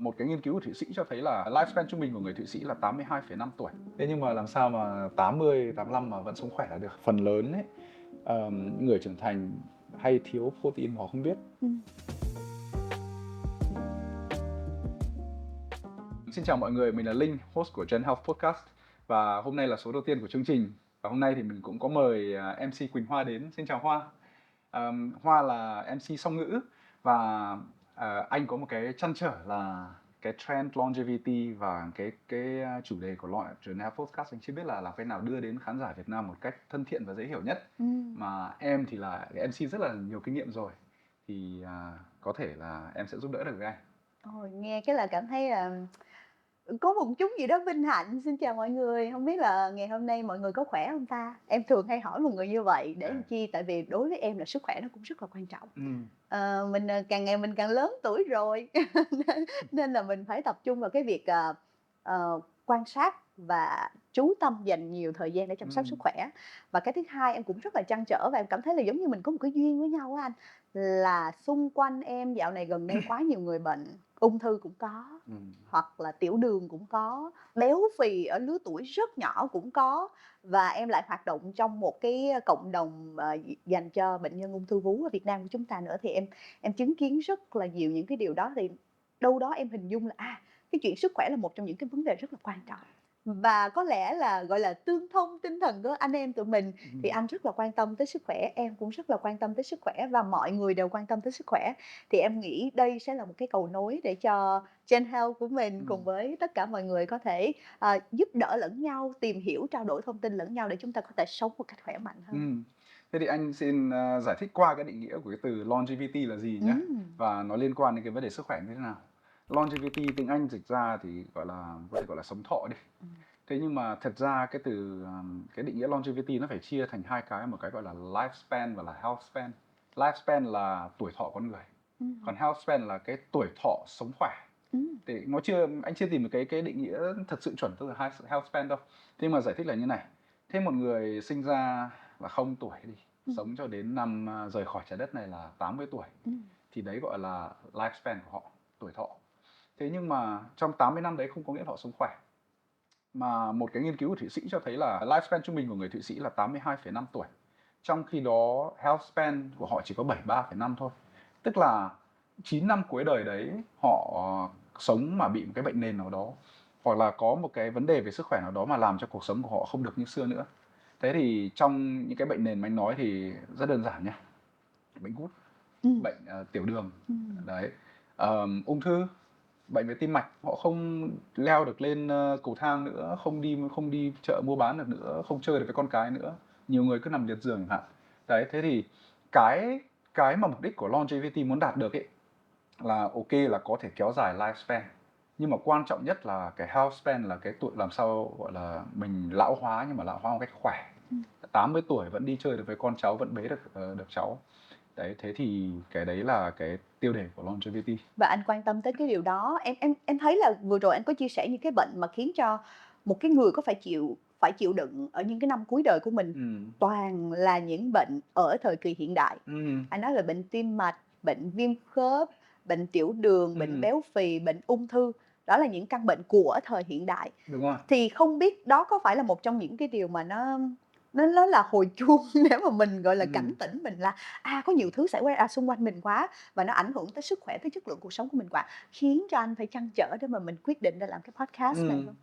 Một cái nghiên cứu của Thụy Sĩ cho thấy là lifespan trung bình của người Thụy Sĩ là 82,5 tuổi. Thế nhưng mà làm sao mà 80, 85 mà vẫn sống khỏe là được? Phần lớn ấy, người trưởng thành hay thiếu protein họ không biết. Xin chào mọi người, mình là Linh, host của Gen Health Podcast. Và hôm nay là số đầu tiên của chương trình. Và hôm nay thì mình cũng có mời MC Quỳnh Hoa đến. Xin chào Hoa. Hoa là MC song ngữ và anh có một cái trăn trở là cái trend longevity và cái chủ đề của Gen Health Podcast. Anh chưa biết là làm cách nào đưa đến khán giả Việt Nam một cách thân thiện và dễ hiểu nhất. Mà em thì là cái MC rất là nhiều kinh nghiệm rồi. Thì có thể là em sẽ giúp đỡ được với anh. Nghe cái là cảm thấy là có một chút gì đó vinh hạnh. Xin chào mọi người, không biết là ngày hôm nay mọi người có khỏe không ta? Em thường hay hỏi mọi người như vậy để làm chi? Tại vì đối với em là sức khỏe nó cũng rất là quan trọng. Mình càng ngày mình càng lớn tuổi rồi nên là mình phải tập trung vào cái việc quan sát và chú tâm dành nhiều thời gian để chăm sóc sức khỏe. Và cái thứ hai em cũng rất là trăn trở và em cảm thấy là giống như mình có một cái duyên với nhau á anh, là xung quanh em dạo này gần đây quá nhiều người bệnh ung thư cũng có, hoặc là tiểu đường cũng có, béo phì ở lứa tuổi rất nhỏ cũng có. Và em lại hoạt động trong một cái cộng đồng dành cho bệnh nhân ung thư vú ở Việt Nam của chúng ta nữa, thì em chứng kiến rất là nhiều những cái điều đó. Thì đâu đó em hình dung là cái chuyện sức khỏe là một trong những cái vấn đề rất là quan trọng. Và có lẽ là, gọi là, tương thông tinh thần của anh em tụi mình, thì anh rất là quan tâm tới sức khỏe, em cũng rất là quan tâm tới sức khỏe và mọi người đều quan tâm tới sức khỏe. Thì em nghĩ đây sẽ là một cái cầu nối để cho Gen Health của mình cùng với tất cả mọi người có thể giúp đỡ lẫn nhau, tìm hiểu, trao đổi thông tin lẫn nhau để chúng ta có thể sống một cách khỏe mạnh hơn. Thế thì anh xin giải thích qua cái định nghĩa của cái từ longevity là gì nhé, và nó liên quan đến cái vấn đề sức khỏe như thế nào. Longevity tiếng Anh dịch ra thì gọi là có thể gọi là sống thọ đi. Thế nhưng mà thật ra cái từ cái định nghĩa longevity nó phải chia thành hai cái, một cái gọi là lifespan và là health span. Lifespan là tuổi thọ con người, còn health span là cái tuổi thọ sống khỏe. Thì anh chưa tìm được cái định nghĩa thật sự chuẩn từ health span đâu. Thế mà giải thích là như này. Thế một người sinh ra là 0 tuổi đi, sống cho đến năm rời khỏi trái đất này là 80 tuổi, thì đấy gọi là lifespan của họ, tuổi thọ. Thế nhưng mà trong 80 năm đấy không có nghĩa họ sống khỏe. Mà một cái nghiên cứu của Thụy Sĩ cho thấy là lifespan trung bình của người Thụy Sĩ là 82,5 tuổi. Trong khi đó health span của họ chỉ có 73,5 thôi. Tức là 9 năm cuối đời đấy họ sống mà bị một cái bệnh nền nào đó, hoặc là có một cái vấn đề về sức khỏe nào đó mà làm cho cuộc sống của họ không được như xưa nữa. Thế thì trong những cái bệnh nền mà anh nói thì rất đơn giản nhé. Bệnh gút, bệnh tiểu đường, đấy, ung thư, bệnh về tim mạch, họ không leo được lên cầu thang nữa, không đi chợ mua bán được nữa, không chơi được với con cái nữa, nhiều người cứ nằm liệt giường chẳng hạn. Đấy, thế thì cái mà mục đích của longevity muốn đạt được ấy là ok là có thể kéo dài lifespan, nhưng mà quan trọng nhất là cái health span, là cái tuổi làm sao gọi là mình lão hóa nhưng mà lão hóa một cách khỏe. 80 tuổi vẫn đi chơi được với con cháu, vẫn bế được cháu. Đấy, thế thì cái đấy là cái tiêu đề của longevity. Và anh quan tâm tới cái điều đó. Em thấy là vừa rồi anh có chia sẻ những cái bệnh mà khiến cho một cái người có phải chịu đựng ở những cái năm cuối đời của mình, toàn là những bệnh ở thời kỳ hiện đại. Anh nói về bệnh tim mạch, bệnh viêm khớp, bệnh tiểu đường, bệnh béo phì, bệnh ung thư. Đó là những căn bệnh của thời hiện đại. Đúng rồi. Thì không biết đó có phải là một trong những cái điều mà nó là hồi chuông để mà mình, gọi là, cảnh tỉnh mình là có nhiều thứ xảy ra xung quanh mình quá và nó ảnh hưởng tới sức khỏe, tới chất lượng cuộc sống của mình quá, khiến cho anh phải trăn trở để mà mình quyết định ra làm cái podcast này không?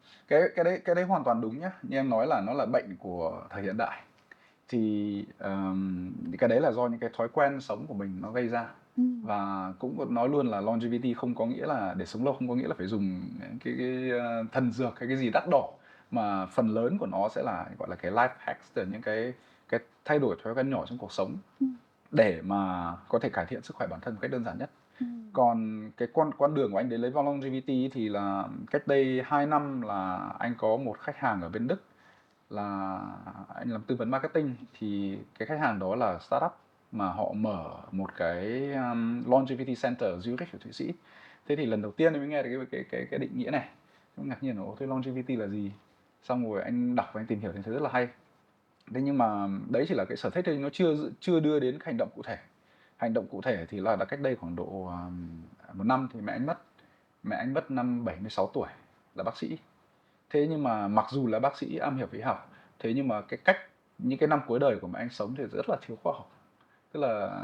Cái đấy hoàn toàn đúng nhá. Như em nói là nó là bệnh của thời hiện đại. Thì cái đấy là do những cái thói quen sống của mình nó gây ra. Và cũng nói luôn là longevity không có nghĩa là để sống lâu, không có nghĩa là phải dùng cái thần dược hay cái gì đắt đỏ, mà phần lớn của nó sẽ là gọi là cái life hacks, từ những cái thay đổi thói quen nhỏ trong cuộc sống để mà có thể cải thiện sức khỏe bản thân một cách đơn giản nhất. Còn cái con đường của anh đến lấy longevity thì là cách đây 2 năm là anh có một khách hàng ở bên Đức, là anh làm tư vấn marketing. Thì cái khách hàng đó là startup mà họ mở một cái longevity center ở Zurich ở Thụy Sĩ. Thế thì lần đầu tiên anh mới nghe được cái định nghĩa này, cũng ngạc nhiên là thế longevity là gì. Xong rồi anh đọc và anh tìm hiểu thì thấy rất là hay. Thế nhưng mà đấy chỉ là cái sở thích thôi, nó chưa đưa đến hành động cụ thể. Hành động cụ thể thì là đã cách đây khoảng độ 1 năm thì mẹ anh mất. Mẹ anh mất năm 76 tuổi, là bác sĩ. Thế nhưng mà mặc dù là bác sĩ am hiểu về y học, thế nhưng mà những cái năm cuối đời của mẹ anh sống thì rất là thiếu khoa học. Tức là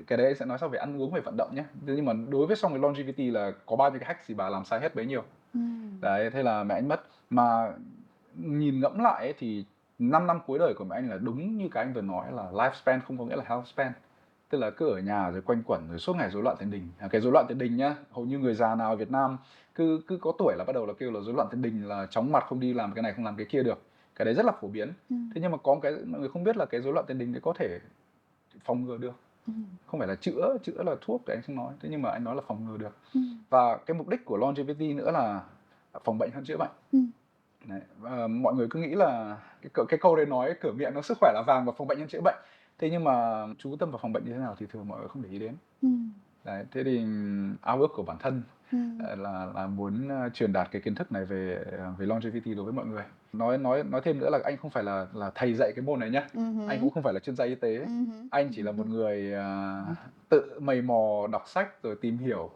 cái đấy sẽ nói sau về ăn uống, về vận động nhé. Thế nhưng mà đối với xong cái longevity là có bao nhiêu cái hack gì bà làm sai hết bấy nhiêu. Đấy, thế là mẹ anh mất. Mà nhìn ngẫm lại ấy, thì 5 năm cuối đời của mẹ anh là đúng như cái anh vừa nói là lifespan không có nghĩa là health span. Tức là cứ ở nhà rồi quanh quẩn rồi suốt ngày rối loạn tiền đình. Cái rối loạn tiền đình nhá, hầu như người già nào ở Việt Nam cứ có tuổi là bắt đầu là kêu là rối loạn tiền đình, là chóng mặt, không đi làm cái này không làm cái kia được. Cái đấy rất là phổ biến. Thế nhưng mà có một cái mọi người không biết là cái rối loạn tiền đình đấy có thể phòng ngừa được. Không phải là chữa là thuốc thì anh không nói, thế nhưng mà anh nói là phòng ngừa được. Và cái mục đích của longevity nữa là phòng bệnh hơn chữa bệnh. Đấy. Mọi người cứ nghĩ là cái câu đấy nói cửa miệng nó sức khỏe là vàng và phòng bệnh hơn chữa bệnh. Thế nhưng mà chú tâm vào phòng bệnh như thế nào thì thường mọi người không để ý đến. Đấy, thế thì ao ước của bản thân là muốn truyền đạt cái kiến thức này về longevity đối với mọi người. Nói thêm nữa là anh không phải là thầy dạy cái môn này nhá. Anh cũng không phải là chuyên gia y tế. Anh chỉ là một người tự mày mò đọc sách rồi tìm hiểu,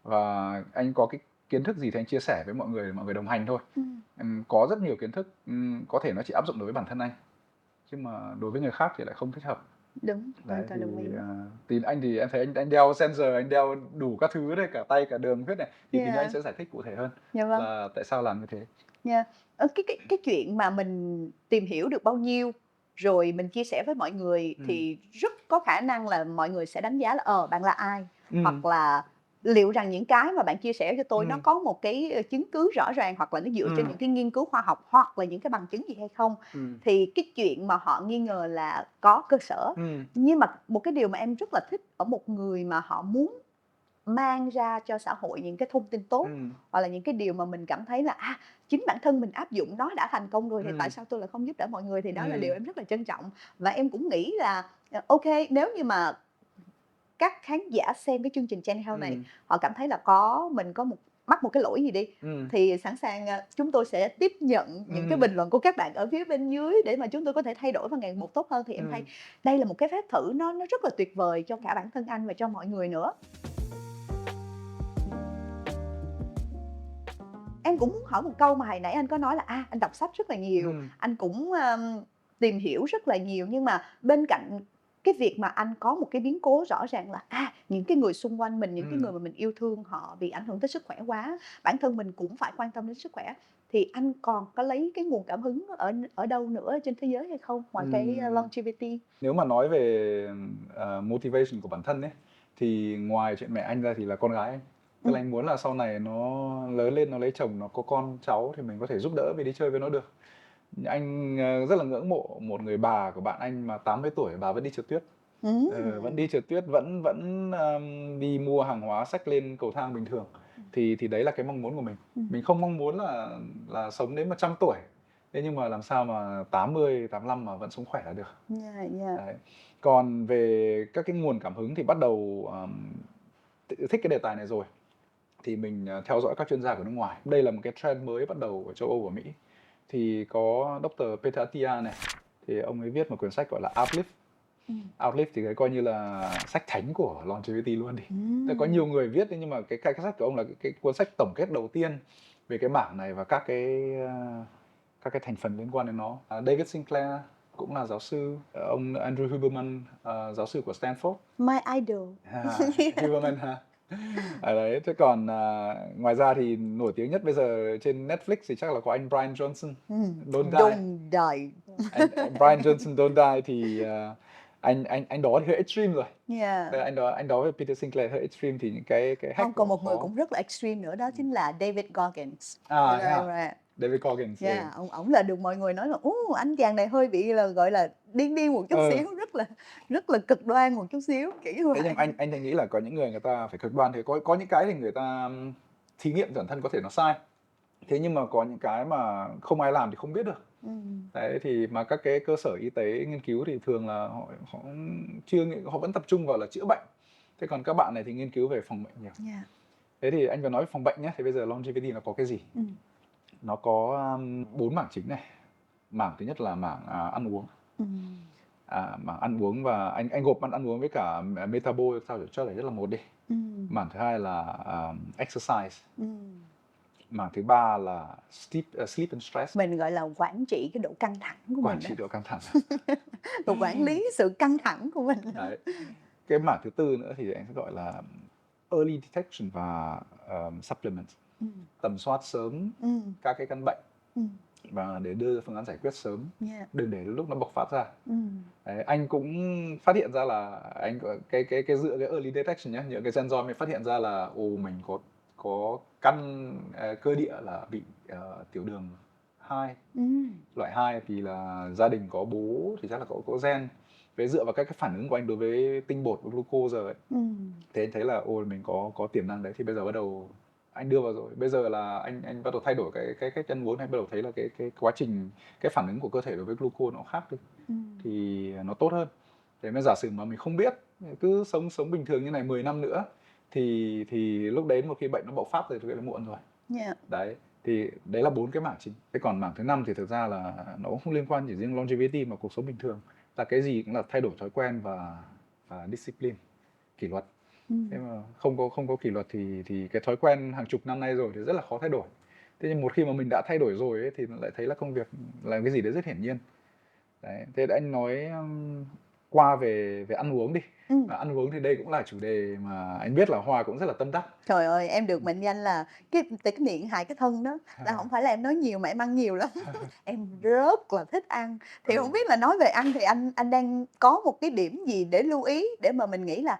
và anh có cái kiến thức gì thì anh chia sẻ với mọi người đồng hành thôi. Có rất nhiều kiến thức có thể nó chỉ áp dụng đối với bản thân anh, chứ mà đối với người khác thì lại không thích hợp. Đúng, hoàn Đấy, toàn đồng ý. thì anh thì em thấy anh đeo sensor, anh đeo đủ các thứ đây, cả tay cả đường huyết này, thì tí nữa anh sẽ giải thích cụ thể hơn Vâng. là tại sao làm như thế. Cái chuyện mà mình tìm hiểu được bao nhiêu rồi mình chia sẻ với mọi người thì rất có khả năng là mọi người sẽ đánh giá là bạn là ai, hoặc là liệu rằng những cái mà bạn chia sẻ cho tôi nó có một cái chứng cứ rõ ràng, hoặc là nó dựa trên những cái nghiên cứu khoa học hoặc là những cái bằng chứng gì hay không. Thì cái chuyện mà họ nghi ngờ là có cơ sở. Nhưng mà một cái điều mà em rất là thích ở một người mà họ muốn mang ra cho xã hội những cái thông tin tốt, hoặc là những cái điều mà mình cảm thấy là chính bản thân mình áp dụng nó đã thành công rồi, thì tại sao tôi lại không giúp đỡ mọi người, thì đó là điều em rất là trân trọng. Và em cũng nghĩ là ok, nếu như mà các khán giả xem cái chương trình Gen Health này họ cảm thấy là mình có mắc một cái lỗi gì đi, thì sẵn sàng chúng tôi sẽ tiếp nhận những cái bình luận của các bạn ở phía bên dưới để mà chúng tôi có thể thay đổi và ngày một tốt hơn. Thì em thấy đây là một cái phép thử nó rất là tuyệt vời cho cả bản thân anh và cho mọi người nữa. Em cũng muốn hỏi một câu mà hồi nãy anh có nói là anh đọc sách rất là nhiều, anh cũng tìm hiểu rất là nhiều, nhưng mà bên cạnh cái việc mà anh có một cái biến cố rõ ràng là những cái người xung quanh mình, những cái người mà mình yêu thương họ bị ảnh hưởng tới sức khỏe quá, bản thân mình cũng phải quan tâm đến sức khỏe, thì anh còn có lấy cái nguồn cảm hứng ở đâu nữa trên thế giới hay không, ngoài cái longevity? Nếu mà nói về motivation của bản thân ấy, thì ngoài chuyện mẹ anh ra thì là con gái anh. Tức là anh muốn là sau này nó lớn lên, nó lấy chồng, nó có con cháu thì mình có thể giúp đỡ về đi chơi với nó được. Anh rất là ngưỡng mộ một người bà của bạn anh mà 80 tuổi, bà vẫn đi trượt tuyết. Vẫn đi trượt tuyết, vẫn đi mua hàng hóa xách lên cầu thang bình thường. Thì đấy là cái mong muốn của mình. Mình không mong muốn là sống đến 100 tuổi. Thế nhưng mà làm sao mà 80, 85 mà vẫn sống khỏe là được. Đấy. Còn về các cái nguồn cảm hứng thì bắt đầu thích cái đề tài này rồi thì mình theo dõi các chuyên gia của nước ngoài. Đây là một cái trend mới bắt đầu ở châu Âu và Mỹ. Thì có Dr. Peter Attia này, thì ông ấy viết một quyển sách gọi là Outlive. Outlive thì cái coi như là sách thánh của longevity luôn đi. Có nhiều người viết nhưng mà cái sách của ông là cái cuốn sách tổng kết đầu tiên về cái mảng này và các cái thành phần liên quan đến nó. David Sinclair cũng là giáo sư, ông Andrew Huberman, giáo sư của Stanford. My idol. Huberman ha. Đấy, thế còn ngoài ra thì nổi tiếng nhất bây giờ trên Netflix thì chắc là có anh Brian Johnson, Don't Die. Brian Johnson Don't Die thì anh đó thì hơi extreme rồi. Anh đó với Peter Sinclair hơi extreme, thì những cái hack còn một người cũng rất là extreme nữa, đó chính là David Goggins. David Goggins. Ông là được mọi người nói là anh chàng này hơi bị là gọi là điên một chút xíu, rất là cực đoan một chút xíu, kiểu như vậy. Thế nhưng anh thì nghĩ là có những người ta phải cực đoan, thì có những cái thì người ta thí nghiệm bản thân có thể nó sai. Thế nhưng mà có những cái mà không ai làm thì không biết được. Đấy, thì mà các cái cơ sở y tế nghiên cứu thì thường là họ vẫn tập trung vào là chữa bệnh. Thế còn các bạn này thì nghiên cứu về phòng bệnh nhiều. Thế thì anh vừa nói về phòng bệnh nhé, thì bây giờ longevity nó có cái gì? Nó có 4 mảng chính này. Mảng thứ nhất là mảng ăn uống. Mảng ăn uống, và anh gộp ăn uống với cả metabol sao cho để rất là một đi. Mảng thứ hai là exercise. Mảng thứ ba là sleep and stress. Mình gọi là quản trị cái độ căng thẳng của Quản mình trị độ căng thẳng. và quản lý sự căng thẳng của mình. Đấy. Cái mảng thứ tư nữa thì anh sẽ gọi là early detection và supplement. Tầm soát sớm các cái căn bệnh và để đưa phương án giải quyết sớm, đừng để lúc nó bộc phát ra. Đấy, anh cũng phát hiện ra là anh cái dựa cái early detection nhé, những cái sensor mình phát hiện ra là mình có căn cơ địa là bị tiểu đường 2, loại 2, vì là gia đình có bố thì chắc là có gen. Với dựa vào các cái phản ứng của anh đối với tinh bột và glucose ấy, thì anh thấy là mình có tiềm năng đấy, thì bây giờ bắt đầu anh đưa vào rồi. Bây giờ là anh bắt đầu thay đổi cái cách ăn uống, anh bắt đầu thấy là cái quá trình, cái phản ứng của cơ thể đối với glucose nó khác đi, thì nó tốt hơn. Thế mà giả sử mà mình không biết, cứ sống bình thường như này 10 năm nữa thì lúc đấy một khi bệnh nó bộc phát rồi thì là muộn rồi. Đấy, thì đấy là 4 cái mảng chính. Thế còn mảng thứ 5 thì thực ra là nó cũng không liên quan chỉ riêng longevity mà cuộc sống bình thường, là cái gì cũng là thay đổi thói quen và discipline, kỷ luật. Thế mà không có kỷ luật thì cái thói quen hàng chục năm nay rồi thì rất là khó thay đổi. Thế nhưng một khi mà mình đã thay đổi rồi ấy, thì lại thấy là công việc là cái gì đấy rất hiển nhiên. Đấy, thế anh nói qua về ăn uống đi. Ăn uống thì đây cũng là chủ đề mà anh biết là Hoa cũng rất là tâm đắc. Trời ơi, em được mệnh danh là cái miệng hại cái thân đó. Là không phải là em nói nhiều mà em ăn nhiều lắm. Em rất là thích ăn. Thì không biết là nói về ăn thì anh đang có một cái điểm gì để lưu ý để mà mình nghĩ là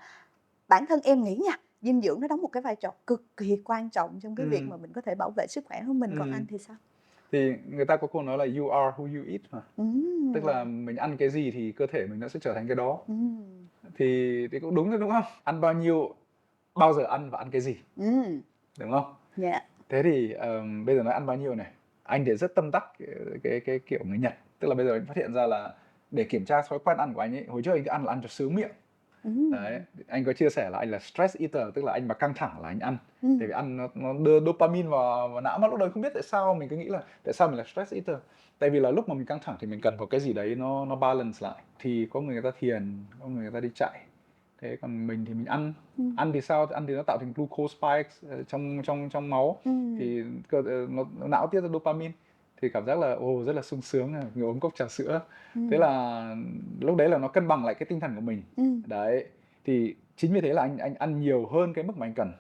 bản thân em nghĩ nha, dinh dưỡng nó đóng một cái vai trò cực kỳ quan trọng trong cái việc mà mình có thể bảo vệ sức khỏe của mình. Còn anh thì sao? Thì người ta có câu nói là you are who you eat mà. Tức là mình ăn cái gì thì cơ thể mình nó sẽ trở thành cái đó. Thì cũng đúng rồi, đúng không? Ăn bao nhiêu, bao giờ ăn và ăn cái gì, đúng không? Thế thì bây giờ nói ăn bao nhiêu này, anh thì rất tâm đắc cái kiểu người Nhật. Tức là bây giờ anh phát hiện ra là để kiểm tra thói quen ăn của anh ấy, hồi trước anh cứ ăn là ăn cho sướng miệng. Đấy, anh có chia sẻ là anh là stress eater, tức là anh mà căng thẳng là anh ăn. Tại vì ăn nó đưa dopamine vào não, mà lúc đấy không biết tại sao mình cứ nghĩ là tại sao mình là stress eater. Tại vì là lúc mà mình căng thẳng thì mình cần một cái gì đấy nó balance lại. Thì có người ta thiền, có người ta đi chạy. Thế còn mình thì mình ăn. Ăn thì sao? Ăn thì nó tạo thành glucose spikes trong máu. Thì não tiết ra dopamine. Thì cảm giác là rất là sung sướng, người uống cốc trà sữa. Thế là lúc đấy là nó cân bằng lại cái tinh thần của mình. Đấy, thì chính vì thế là anh ăn nhiều hơn cái mức mà anh cần.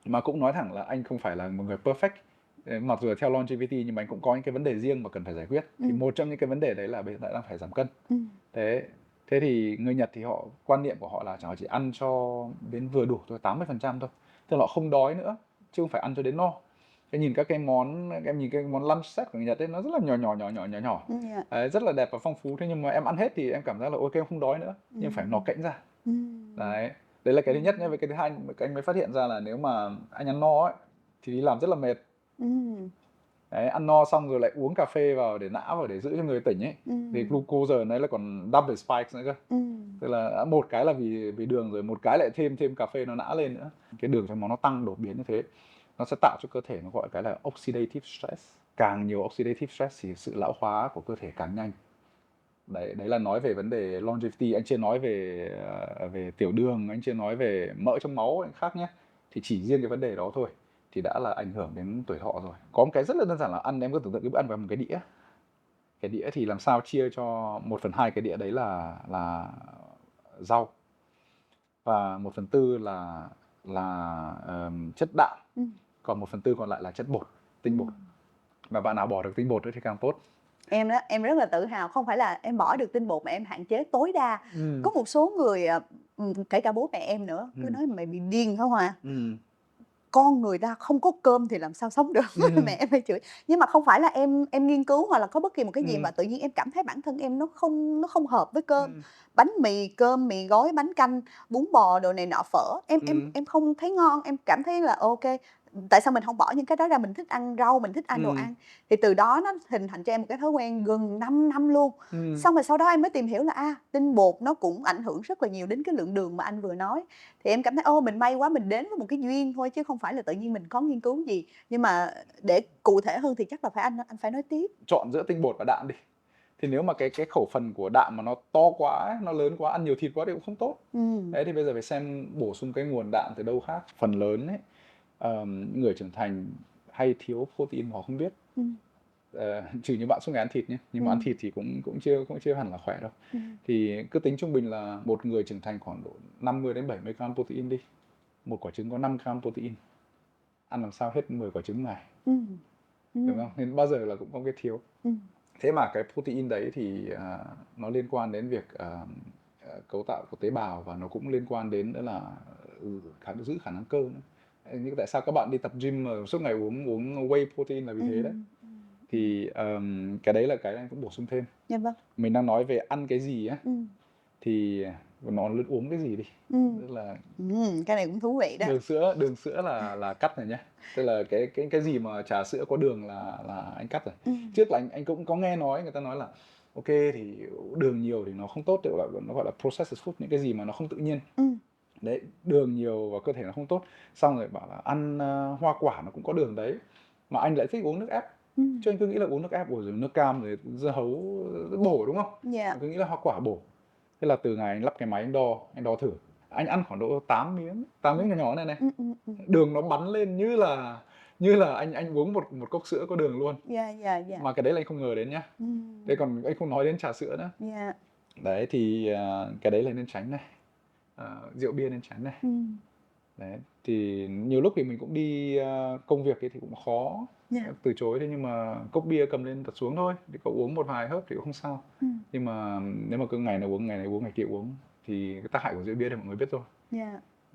Mà cũng nói thẳng là anh không phải là một người perfect, mặc dù theo longevity nhưng mà anh cũng có những cái vấn đề riêng mà cần phải giải quyết. Thì một trong những cái vấn đề đấy là bây giờ đang phải giảm cân. Thế thì người Nhật thì quan niệm của họ là họ chỉ ăn cho đến vừa đủ thôi, 80% thôi. Tức là họ không đói nữa, chứ không phải ăn cho đến no. Em nhìn các cái món, em nhìn cái món lunch set của người Nhật ấy, nó rất là nhỏ. Đấy, rất là đẹp và phong phú. Thế nhưng mà em ăn hết thì em cảm giác là ok, em không đói nữa, nhưng phải nó kẽnh ra. Đấy là cái thứ nhất nhé. Với cái thứ hai, anh mới phát hiện ra là nếu mà anh ăn no ấy thì đi làm rất là mệt. Đấy, ăn no xong rồi lại uống cà phê vào để não và để giữ cho người tỉnh ấy, thì glucose giờ này là còn double spikes nữa cơ. Tức là một cái là vì đường, rồi một cái lại thêm cà phê nó nã lên nữa. Cái đường trong máu nó tăng đột biến như thế, nó sẽ tạo cho cơ thể nó gọi cái là oxidative stress. Càng nhiều oxidative stress thì sự lão hóa của cơ thể càng nhanh. Đấy là nói về vấn đề longevity. Anh chưa nói về tiểu đường, anh chưa nói về mỡ trong máu, anh khác nhé. Thì chỉ riêng cái vấn đề đó thôi thì đã là ảnh hưởng đến tuổi thọ rồi. Có một cái rất là đơn giản là ăn, em có tưởng tượng cái bữa ăn vào một cái đĩa. Cái đĩa thì làm sao chia cho 1/2 cái đĩa đấy là rau, và 1/4 là chất đạm, còn 1/4 còn lại là chất bột, tinh bột. Và bạn nào bỏ được tinh bột thì càng tốt. Em rất là tự hào, không phải là em bỏ được tinh bột mà em hạn chế tối đa. Có một số người, kể cả bố mẹ em nữa, cứ nói mày bị điên hả Hoa? Con người ta không có cơm thì làm sao sống được. Mẹ em hay chửi. Nhưng mà không phải là em nghiên cứu hoặc là có bất kỳ một cái gì mà tự nhiên em cảm thấy bản thân em nó không hợp với cơm. Bánh mì, cơm, mì gói, bánh canh, bún bò, đồ này nọ, phở, em không thấy ngon, em cảm thấy là ok, tại sao mình không bỏ những cái đó ra, mình thích ăn rau, mình thích ăn đồ ăn. Thì từ đó nó hình thành cho em một cái thói quen gần 5 năm luôn. Xong rồi sau đó em mới tìm hiểu là tinh bột nó cũng ảnh hưởng rất là nhiều đến cái lượng đường mà anh vừa nói. Thì em cảm thấy mình may quá, mình đến với một cái duyên thôi chứ không phải là tự nhiên mình có nghiên cứu gì. Nhưng mà để cụ thể hơn thì chắc là anh phải nói tiếp. Chọn giữa tinh bột và đạm đi. Thì nếu mà cái khẩu phần của đạm mà nó to quá ấy, nó lớn quá, ăn nhiều thịt quá thì cũng không tốt. Đấy thì bây giờ phải xem bổ sung cái nguồn đạm từ đâu khác. Phần lớn ấy, người trưởng thành hay thiếu protein họ không biết. Trừ những bạn suốt ngày ăn thịt nhé, nhưng mà ăn thịt thì cũng chưa hẳn là khỏe đâu. Thì cứ tính trung bình là một người trưởng thành khoảng độ 50 đến 70 gram protein đi. Một quả trứng có 5 gram protein. Ăn làm sao hết 10 quả trứng ngày. Đúng không? Nên bao giờ là cũng có cái thiếu. Thế mà cái protein đấy thì nó liên quan đến việc cấu tạo của tế bào, và nó cũng liên quan đến nữa là giữ khả năng cơ nữa. Nhưng tại sao các bạn đi tập gym mà suốt ngày uống whey protein là vì thế đấy. Thì cái đấy là cái anh cũng bổ sung thêm. Dạ vâng. Mình đang nói về ăn cái gì á, thì nó luôn uống cái gì đi. Tức là cái này cũng thú vị đó. đường sữa là cắt rồi nhé. Tức là cái gì mà trà sữa có đường là anh cắt rồi. Trước là anh cũng có nghe nói người ta nói là ok thì đường nhiều thì nó không tốt, nó gọi là processed food, những cái gì mà nó không tự nhiên. Đấy, đường nhiều vào cơ thể nó không tốt. Xong rồi bảo là ăn hoa quả nó cũng có đường đấy, mà anh lại thích uống nước ép. Chứ anh cứ nghĩ là uống nước ép rồi nước cam rồi dưa hấu bổ, đúng không? Anh cứ nghĩ là hoa quả bổ. Thế là từ ngày anh lắp cái máy anh đo thử, anh ăn khoảng độ 8 miếng nhỏ nhỏ này. Đường nó bắn lên như là anh uống một cốc sữa có đường luôn. Mà cái đấy là anh không ngờ đến nhá. Thế còn anh không nói đến trà sữa nữa. Đấy thì cái đấy là nên tránh này. Rượu bia nên tránh này. Đấy thì nhiều lúc thì mình cũng đi công việc thì cũng khó từ chối, thế nhưng mà cốc bia cầm lên đặt xuống thôi, thì cậu uống một vài hớp thì cũng không sao. Nhưng mà nếu mà cứ ngày này uống ngày kia uống thì cái tác hại của rượu bia thì mọi người biết rồi.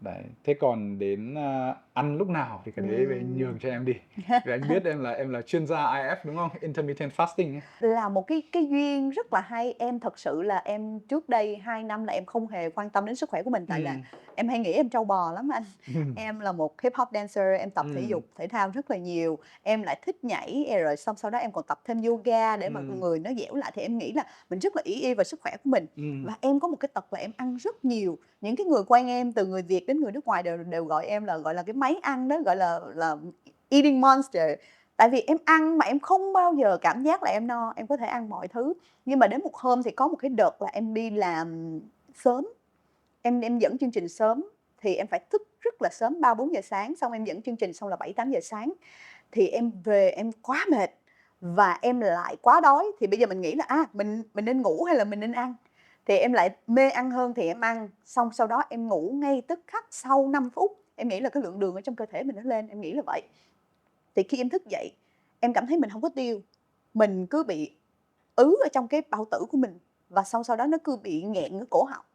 Đấy, thế còn đến ăn lúc nào thì cái đấy về nhường cho em đi. Vì anh biết em là chuyên gia IF đúng không? Intermittent fasting ấy. Là một cái duyên rất là hay. Em thật sự là em trước đây 2 năm là em không hề quan tâm đến sức khỏe của mình, tại là em hay nghĩ em trâu bò lắm anh. Em là một hip hop dancer, em tập thể dục thể thao rất là nhiều, em lại thích nhảy, rồi xong sau đó em còn tập thêm yoga để mà người nó dẻo lại, thì em nghĩ là mình rất là ý về sức khỏe của mình. Và em có một cái tật là em ăn rất nhiều. Những cái người quen em từ người Việt đến người nước ngoài đều gọi em là gọi là cái máy ăn đó, gọi là eating monster. Tại vì em ăn mà em không bao giờ cảm giác là em no, em có thể ăn mọi thứ. Nhưng mà đến một hôm thì có một cái đợt là em đi làm sớm, em dẫn chương trình sớm, thì em phải thức rất là sớm, 3-4 giờ sáng, xong em dẫn chương trình xong là 7-8 giờ sáng. Thì em về em quá mệt và em lại quá đói, thì bây giờ mình nghĩ là mình nên ngủ hay là mình nên ăn. Thì em lại mê ăn hơn thì em ăn, xong sau đó em ngủ ngay tức khắc sau 5 phút. Em nghĩ là cái lượng đường ở trong cơ thể mình nó lên, em nghĩ là vậy. Thì khi em thức dậy, em cảm thấy mình không có tiêu, mình cứ bị ứ ở trong cái bao tử của mình, và sau đó nó cứ bị nghẹn ở cổ họng.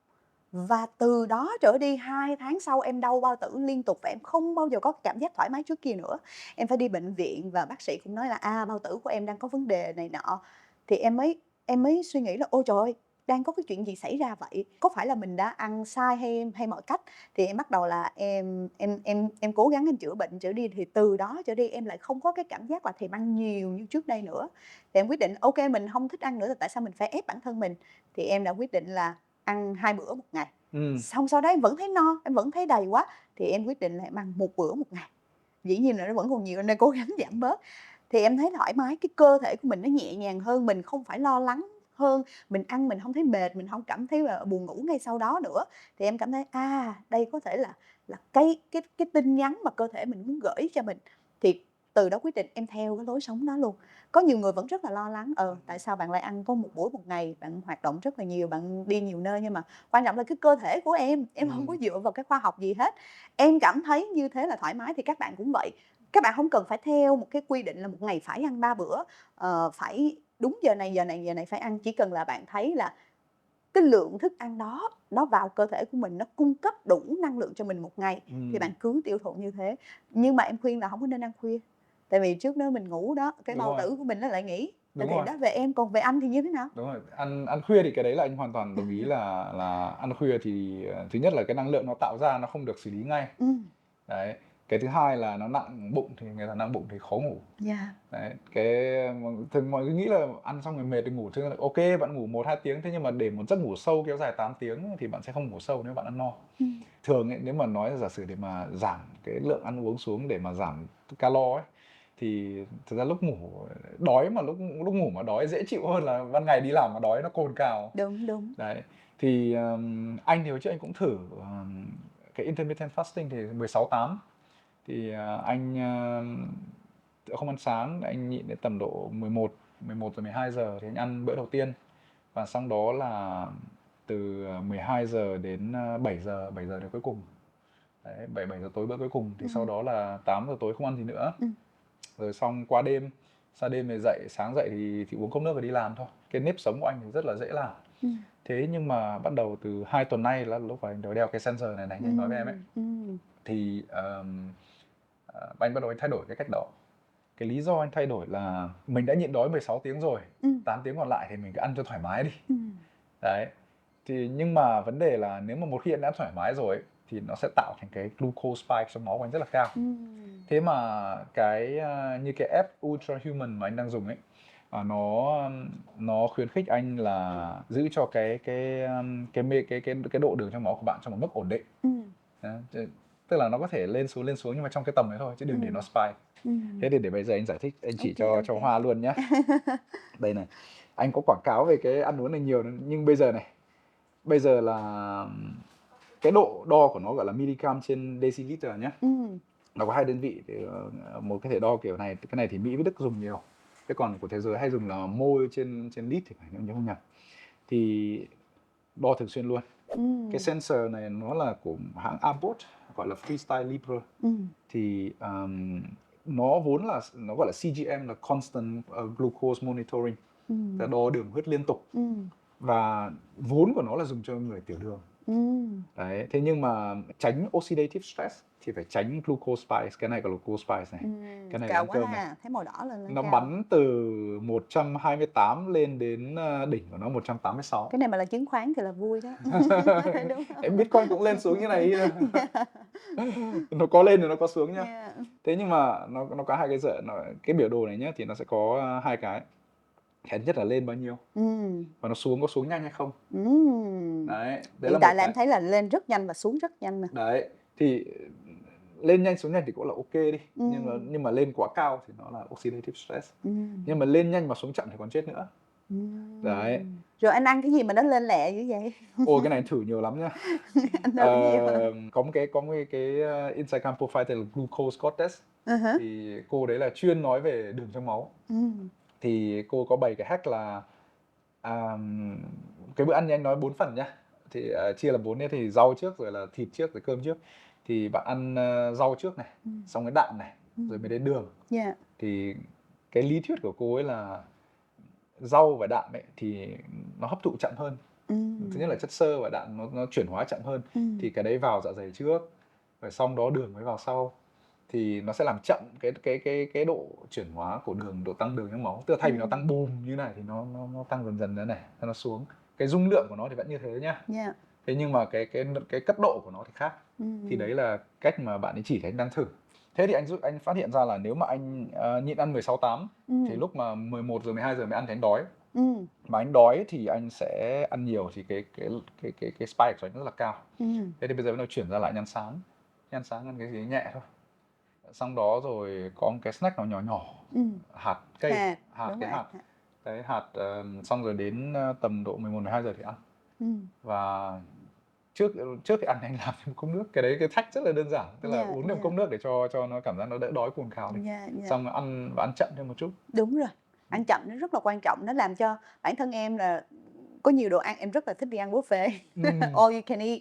Và từ đó trở đi 2 tháng sau em đau bao tử liên tục và em không bao giờ có cảm giác thoải mái trước kia nữa. Em phải đi bệnh viện và bác sĩ cũng nói là bao tử của em đang có vấn đề này nọ. Thì em mới suy nghĩ là ôi trời ơi, đang có cái chuyện gì xảy ra vậy? Có phải là mình đã ăn sai hay mọi cách? Thì em bắt đầu là em cố gắng em chữa bệnh trở đi, thì từ đó trở đi em lại không có cái cảm giác là thèm ăn nhiều như trước đây nữa. Thì em quyết định ok mình không thích ăn nữa, thì tại sao mình phải ép bản thân mình? Thì em đã quyết định là ăn 2 bữa một ngày. Xong sau đó em vẫn thấy no, em vẫn thấy đầy quá, thì em quyết định là em ăn 1 bữa một ngày. Dĩ nhiên là nó vẫn còn nhiều nên cố gắng giảm bớt. Thì em thấy thoải mái, cái cơ thể của mình nó nhẹ nhàng hơn, mình không phải lo lắng hơn, mình ăn mình không thấy mệt, mình không cảm thấy là buồn ngủ ngay sau đó nữa. Thì em cảm thấy đây có thể là cái tin nhắn mà cơ thể mình muốn gửi cho mình. Thì từ đó quyết định em theo cái lối sống đó luôn. Có nhiều người vẫn rất là lo lắng, tại sao bạn lại ăn có 1 bữa một ngày, bạn hoạt động rất là nhiều, bạn đi nhiều nơi, nhưng mà quan trọng là cái cơ thể của em không có dựa vào cái khoa học gì hết. Em cảm thấy như thế là thoải mái, thì các bạn cũng vậy. Các bạn không cần phải theo một cái quy định là một ngày phải ăn 3 bữa, phải đúng giờ này phải ăn. Chỉ cần là bạn thấy là cái lượng thức ăn đó nó vào cơ thể của mình, nó cung cấp đủ năng lượng cho mình một ngày, thì bạn cứ tiêu thụ như thế. Nhưng mà em khuyên là không có nên ăn khuya. Tại vì trước đó mình ngủ đó, cái bao tử của mình nó lại nghỉ. Thì đó về em, còn về anh thì như thế nào? Đúng rồi, ăn khuya thì cái đấy là anh hoàn toàn đồng ý là ăn khuya thì thứ nhất là cái năng lượng nó tạo ra nó không được xử lý ngay. Đấy. Cái thứ hai là nó nặng bụng, thì người ta nặng bụng thì khó ngủ. Đấy, thường mọi người nghĩ là ăn xong rồi mệt thì ngủ, thường là ok bạn ngủ 1-2 tiếng, thế nhưng mà để một giấc ngủ sâu kéo dài 8 tiếng thì bạn sẽ không ngủ sâu nếu bạn ăn no. Thường ấy, nếu mà nói giả sử để mà giảm cái lượng ăn uống xuống để mà giảm calo ấy, thì thực ra lúc ngủ đói mà lúc lúc ngủ mà đói dễ chịu hơn là ban ngày đi làm mà đói nó cồn cào. Đúng. Đấy, thì anh thì hồi trước anh cũng thử cái intermittent fasting thì 16/8. Thì anh không ăn sáng, anh nhịn đến tầm độ 11 giờ 12 giờ thì anh ăn bữa đầu tiên, và sau đó là từ 12 giờ đến 7 giờ đến cuối cùng. Đấy, 7 giờ tối bữa cuối cùng, thì sau đó là 8 giờ tối không ăn gì nữa. Rồi xong qua đêm, sau đêm thì dậy, sáng dậy thì uống cốc nước và đi làm thôi. Cái nếp sống của anh thì rất là dễ làm. Thế nhưng mà bắt đầu từ 2 tuần nay là lúc mà anh đeo cái sensor này như anh nói với em ấy, thì anh bắt đầu anh thay đổi cái cách đó. Cái lý do anh thay đổi là mình đã nhịn đói 16 tiếng rồi, 8 tiếng còn lại thì mình cứ ăn cho thoải mái đi. Đấy. Thì nhưng mà vấn đề là nếu mà một khi anh đã thoải mái rồi ấy, thì nó sẽ tạo thành cái glucose spike trong máu của anh rất là cao. Thế mà cái như cái app Ultra Human mà anh đang dùng ấy, nó khuyến khích anh là giữ cho cái độ đường trong máu của bạn trong một mức ổn định. Đấy, tức là nó có thể lên xuống nhưng mà trong cái tầm đấy thôi, chứ đừng để nó spike. Thế thì để bây giờ anh giải thích, anh chỉ cho Hoa luôn nhé. Đây này, anh có quảng cáo về cái ăn uống này nhiều, nhưng bây giờ là cái độ đo của nó gọi là miligam trên deciliter nhé. Nó có 2 đơn vị, thì một cái thể đo kiểu này, cái này thì Mỹ với Đức dùng nhiều, cái còn của thế giới hay dùng là mol trên lít thì phải, nhớ không nhầm. Thì đo thường xuyên luôn. Cái sensor này nó là của hãng Abbott, gọi là Freestyle Libre. Thì nó vốn là nó gọi là CGM, là Constant Glucose Monitoring, là đo đường huyết liên tục. Và vốn của nó là dùng cho người tiểu đường. Đấy, thế nhưng mà tránh oxidative stress thì phải tránh glucose spikes. Cái này gọi là glucose spikes này. Cái này là ăn cơm này. Thấy màu đỏ lên nó cao. Bắn từ 128 lên đến đỉnh của nó 186. Cái này mà là chứng khoán thì là vui đó. Đúng không? Bitcoin cũng lên xuống như này. Nó có lên rồi nó có xuống nhá. Thế nhưng mà nó có hai cái cái biểu đồ này nhá, thì nó sẽ có hai cái. Cái nhất là lên bao nhiêu, và nó có xuống nhanh hay không. Đấy, hiện tại là em thấy là lên rất nhanh và xuống rất nhanh mà. Đấy, thì lên nhanh xuống nhanh thì cũng là ok đi, nhưng mà lên quá cao thì nó là oxidative stress. Nhưng mà lên nhanh mà xuống chậm thì còn chết nữa. Đấy. Rồi anh ăn cái gì mà nó lên lẹ như vậy? Ôi, cái này anh thử nhiều lắm nhá. Anh thử nhiều hả? Có một cái Instagram profile tên là Glucose Goddess. Thì cô đấy là chuyên nói về đường trong máu. Thì cô có bày cái hack là cái bữa ăn như anh nói 4 phần nhá, thì chia làm 4 thì rau trước, rồi là thịt trước, rồi cơm trước. Thì bạn ăn rau trước này, xong cái đạm này, rồi mới đến đường. Thì cái lý thuyết của cô ấy là rau và đạm ấy thì nó hấp thụ chậm hơn. Thứ nhất là chất xơ và đạm nó chuyển hóa chậm hơn. Thì cái đấy vào dạ dày trước, rồi xong đó đường mới vào sau. Thì nó sẽ làm chậm cái độ chuyển hóa của đường, độ tăng đường trong máu. Tức là thay vì nó tăng bùm như này thì nó tăng dần dần nữa này, nó xuống. Cái dung lượng của nó thì vẫn như thế nhá. Thế nhưng mà cái cấp độ của nó thì khác. Thì đấy là cách mà bạn ấy chỉ thấy anh đang thử. Thế thì anh phát hiện ra là nếu mà anh nhịn ăn 16/8 thì lúc mà 11 giờ 12 giờ mới ăn thì anh đói. Mà anh đói thì anh sẽ ăn nhiều, thì cái spike của anh rất là cao. Thế thì bây giờ bắt đầu chuyển ra lại ăn sáng. Ăn sáng ăn cái gì nhẹ thôi. Xong đó rồi có một cái snack nào nhỏ nhỏ, hạt cây, hạt. Đấy, hạt, xong rồi đến tầm độ 11 12 giờ thì ăn. Và trước khi ăn anh làm thêm cốc nước. Cái đấy cái thách rất là đơn giản, tức là uống thêm cốc nước để cho nó cảm giác nó đỡ đói cồn cào đi. Xong rồi ăn chậm thêm một chút. Đúng rồi, ăn chậm nó rất là quan trọng, nó làm cho bản thân em là có nhiều đồ ăn em rất là thích đi ăn buffet. All you can eat.